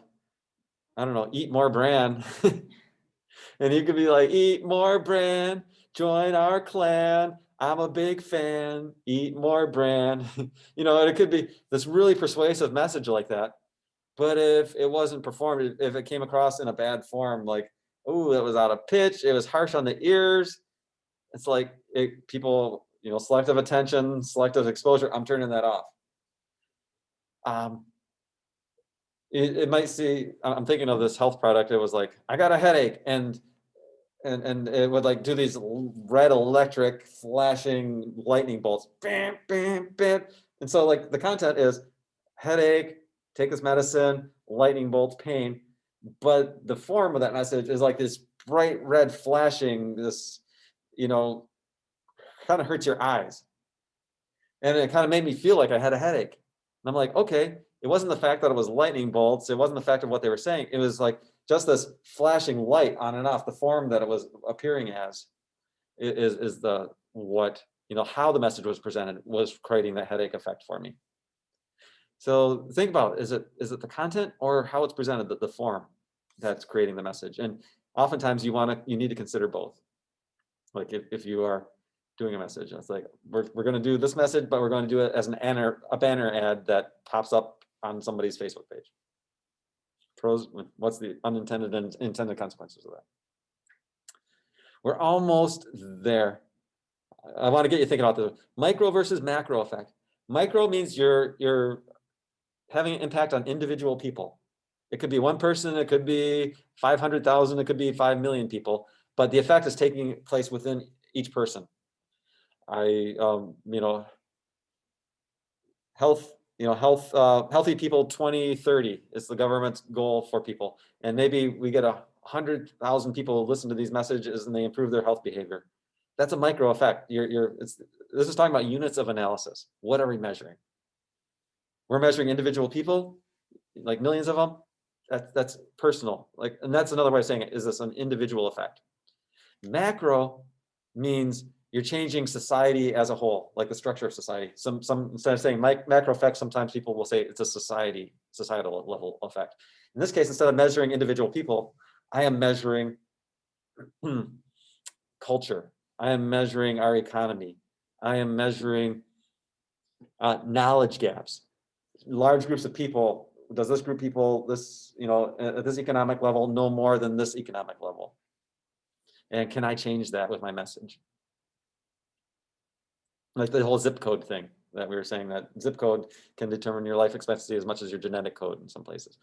don't know, eat more bran. And you could be like, eat more bran, join our clan. I'm a big fan, eat more bran. You know, and it could be this really persuasive message like that. But if it wasn't performed, if it came across in a bad form, like, oh, that was out of pitch, it was harsh on the ears, it's like people, you know, selective attention, selective exposure, I'm turning that off. Um, it might see, I'm thinking of this health product, it was like, I got a headache, and it would like do these red electric flashing lightning bolts, bam, bam, bam. And so like the content is headache, take this medicine, lightning bolts, pain. But the form of that message is like this bright red flashing, this, you know, kind of hurts your eyes. And it kind of made me feel like I had a headache. And I'm like, okay, it wasn't the fact that it was lightning bolts. It wasn't the fact of what they were saying. It was like just this flashing light on and off. The form that it was appearing as is the what, you know, how the message was presented was creating that headache effect for me. So think about, is it the content or how it's presented, the form that's creating the message? And oftentimes you need to consider both. Like if you are doing a message, it's like, we're going to do this message, but we're going to do it as a banner ad that pops up on somebody's Facebook page. Pros, what's the unintended and intended consequences of that? We're almost there. I want to get you thinking about the micro versus macro effect. Micro means you're having an impact on individual people. It could be one person, it could be 500,000, it could be 5 million people, but the effect is taking place within each person. You know, healthy people 2030 is the government's goal for people. And maybe we get 100,000 people who listen to these messages and they improve their health behavior. That's a micro effect. This is talking about units of analysis. What are we measuring? We're measuring individual people, like millions of them. That's personal. Like, and that's another way of saying it. Is this an individual effect? Macro means you're changing society as a whole, like the structure of society. Some instead of saying macro effect, sometimes people will say it's a societal level effect. In this case, instead of measuring individual people, I am measuring culture. I am measuring our economy. I am measuring knowledge gaps. Large groups of people. Does this group of people, this, you know, at this economic level, know more than this economic level? And can I change that with my message? Like the whole zip code thing that we were saying, that zip code can determine your life expectancy as much as your genetic code in some places.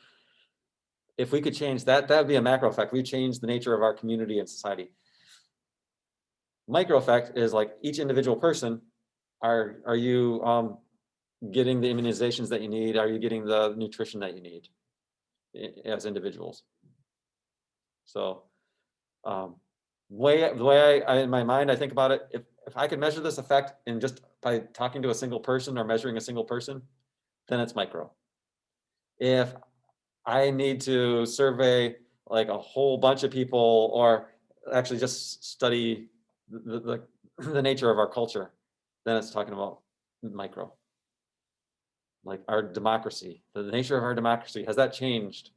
If we could change that, that would be a macro effect. We change the nature of our community and society. Micro effect is like each individual person. Are you getting the immunizations that you need? Are you getting the nutrition that you need as individuals? So the way I in my mind, I think about it, if I could measure this effect in just by talking to a single person or measuring a single person, then it's micro. If I need to survey like a whole bunch of people or actually just study the nature of our culture, then it's talking about micro. Like our democracy, the nature of our democracy, has that changed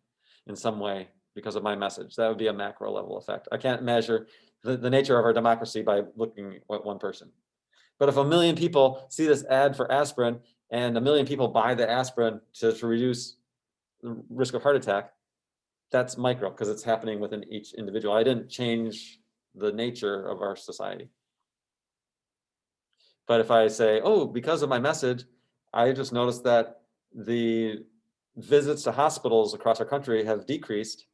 in some way because of my message? That would be a macro level effect. I can't measure the nature of our democracy by looking at one person. But if 1 million people see this ad for aspirin and 1 million people buy the aspirin to reduce the risk of heart attack, that's micro because it's happening within each individual. I didn't change the nature of our society. But if I say, oh, because of my message, I just noticed that the visits to hospitals across our country have decreased,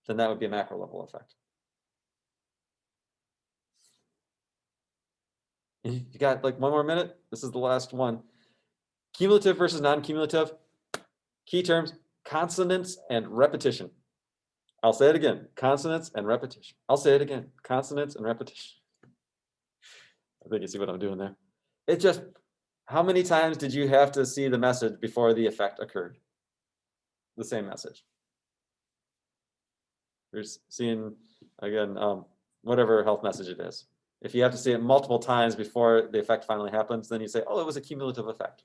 then that would be a macro level effect. You got like 1 more minute? This is the last one. Cumulative versus non-cumulative. Key terms, consonants and repetition. I'll say it again, consonants and repetition. I'll say it again, consonants and repetition. I think you see what I'm doing there. It just, how many times did you have to see the message before the effect occurred? The same message. You're seeing, again, whatever health message it is. If you have to see it multiple times before the effect finally happens, then you say, oh, it was a cumulative effect.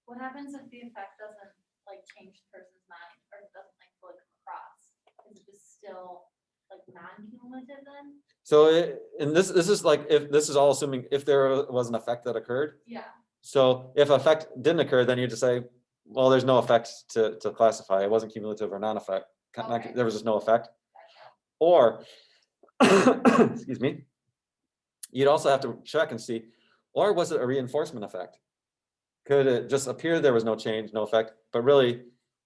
What happens if the effect doesn't like change the person's mind or it doesn't like fully come across? Is it just still like non-cumulative then? So and this is like, if this is all assuming if there was an effect that occurred. Yeah, So if effect didn't occur, then you just say, well, there's no effect to classify. It wasn't cumulative or non-effect. Okay. There was just no effect. gotcha. Or, excuse me, you'd also have to check and see, or was it a reinforcement effect? Could it just appear there was no change, no effect, but really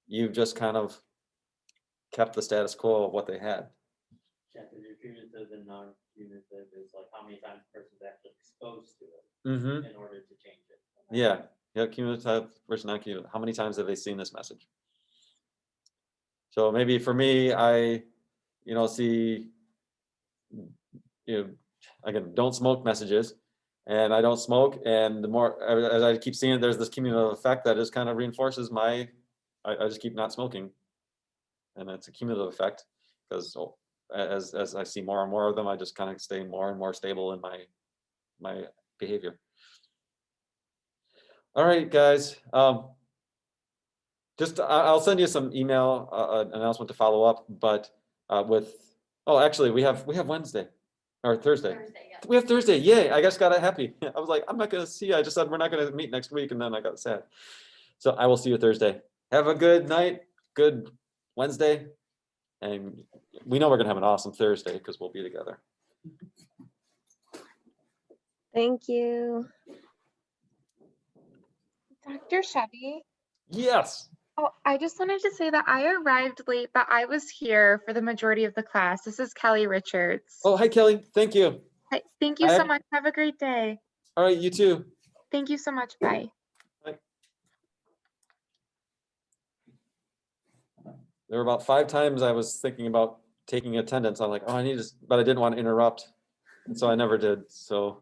you just kind of kept the status quo of what they had? Yeah, because your cumulative and non-cumulative is like how many times the person's actually exposed to it Mm-hmm. in order to change it. Yeah, yeah, cumulative versus non-cumulative. How many times have they seen this message? So maybe for me, I, see, again, don't smoke messages, and I don't smoke, and the more, as I keep seeing it, there's this cumulative effect that just kind of reinforces I just keep not smoking. And it's a cumulative effect, because as I see more and more of them, I just kind of stay more and more stable in my behavior. All right, guys. I'll send you some email announcement to follow up, but actually we have Wednesday or Thursday. Thursday, yeah. We have Thursday. Yay. I just got happy. I was like, I'm not going to see you. I just said we're not going to meet next week. And then I got sad. So I will see you Thursday. Have a good night. Good Wednesday. And we know we're going to have an awesome Thursday because we'll be together. Thank you. Dr. Chevy? Yes. Oh, I just wanted to say that I arrived late, but I was here for the majority of the class. This is Kelly Richards. Oh, hi, Kelly. Thank you. Hi, thank you so much. Have a great day. All right. You too. Thank you so much. Bye. There were about 5 times I was thinking about taking attendance. I'm like, oh, but I didn't want to interrupt. And so I never did. So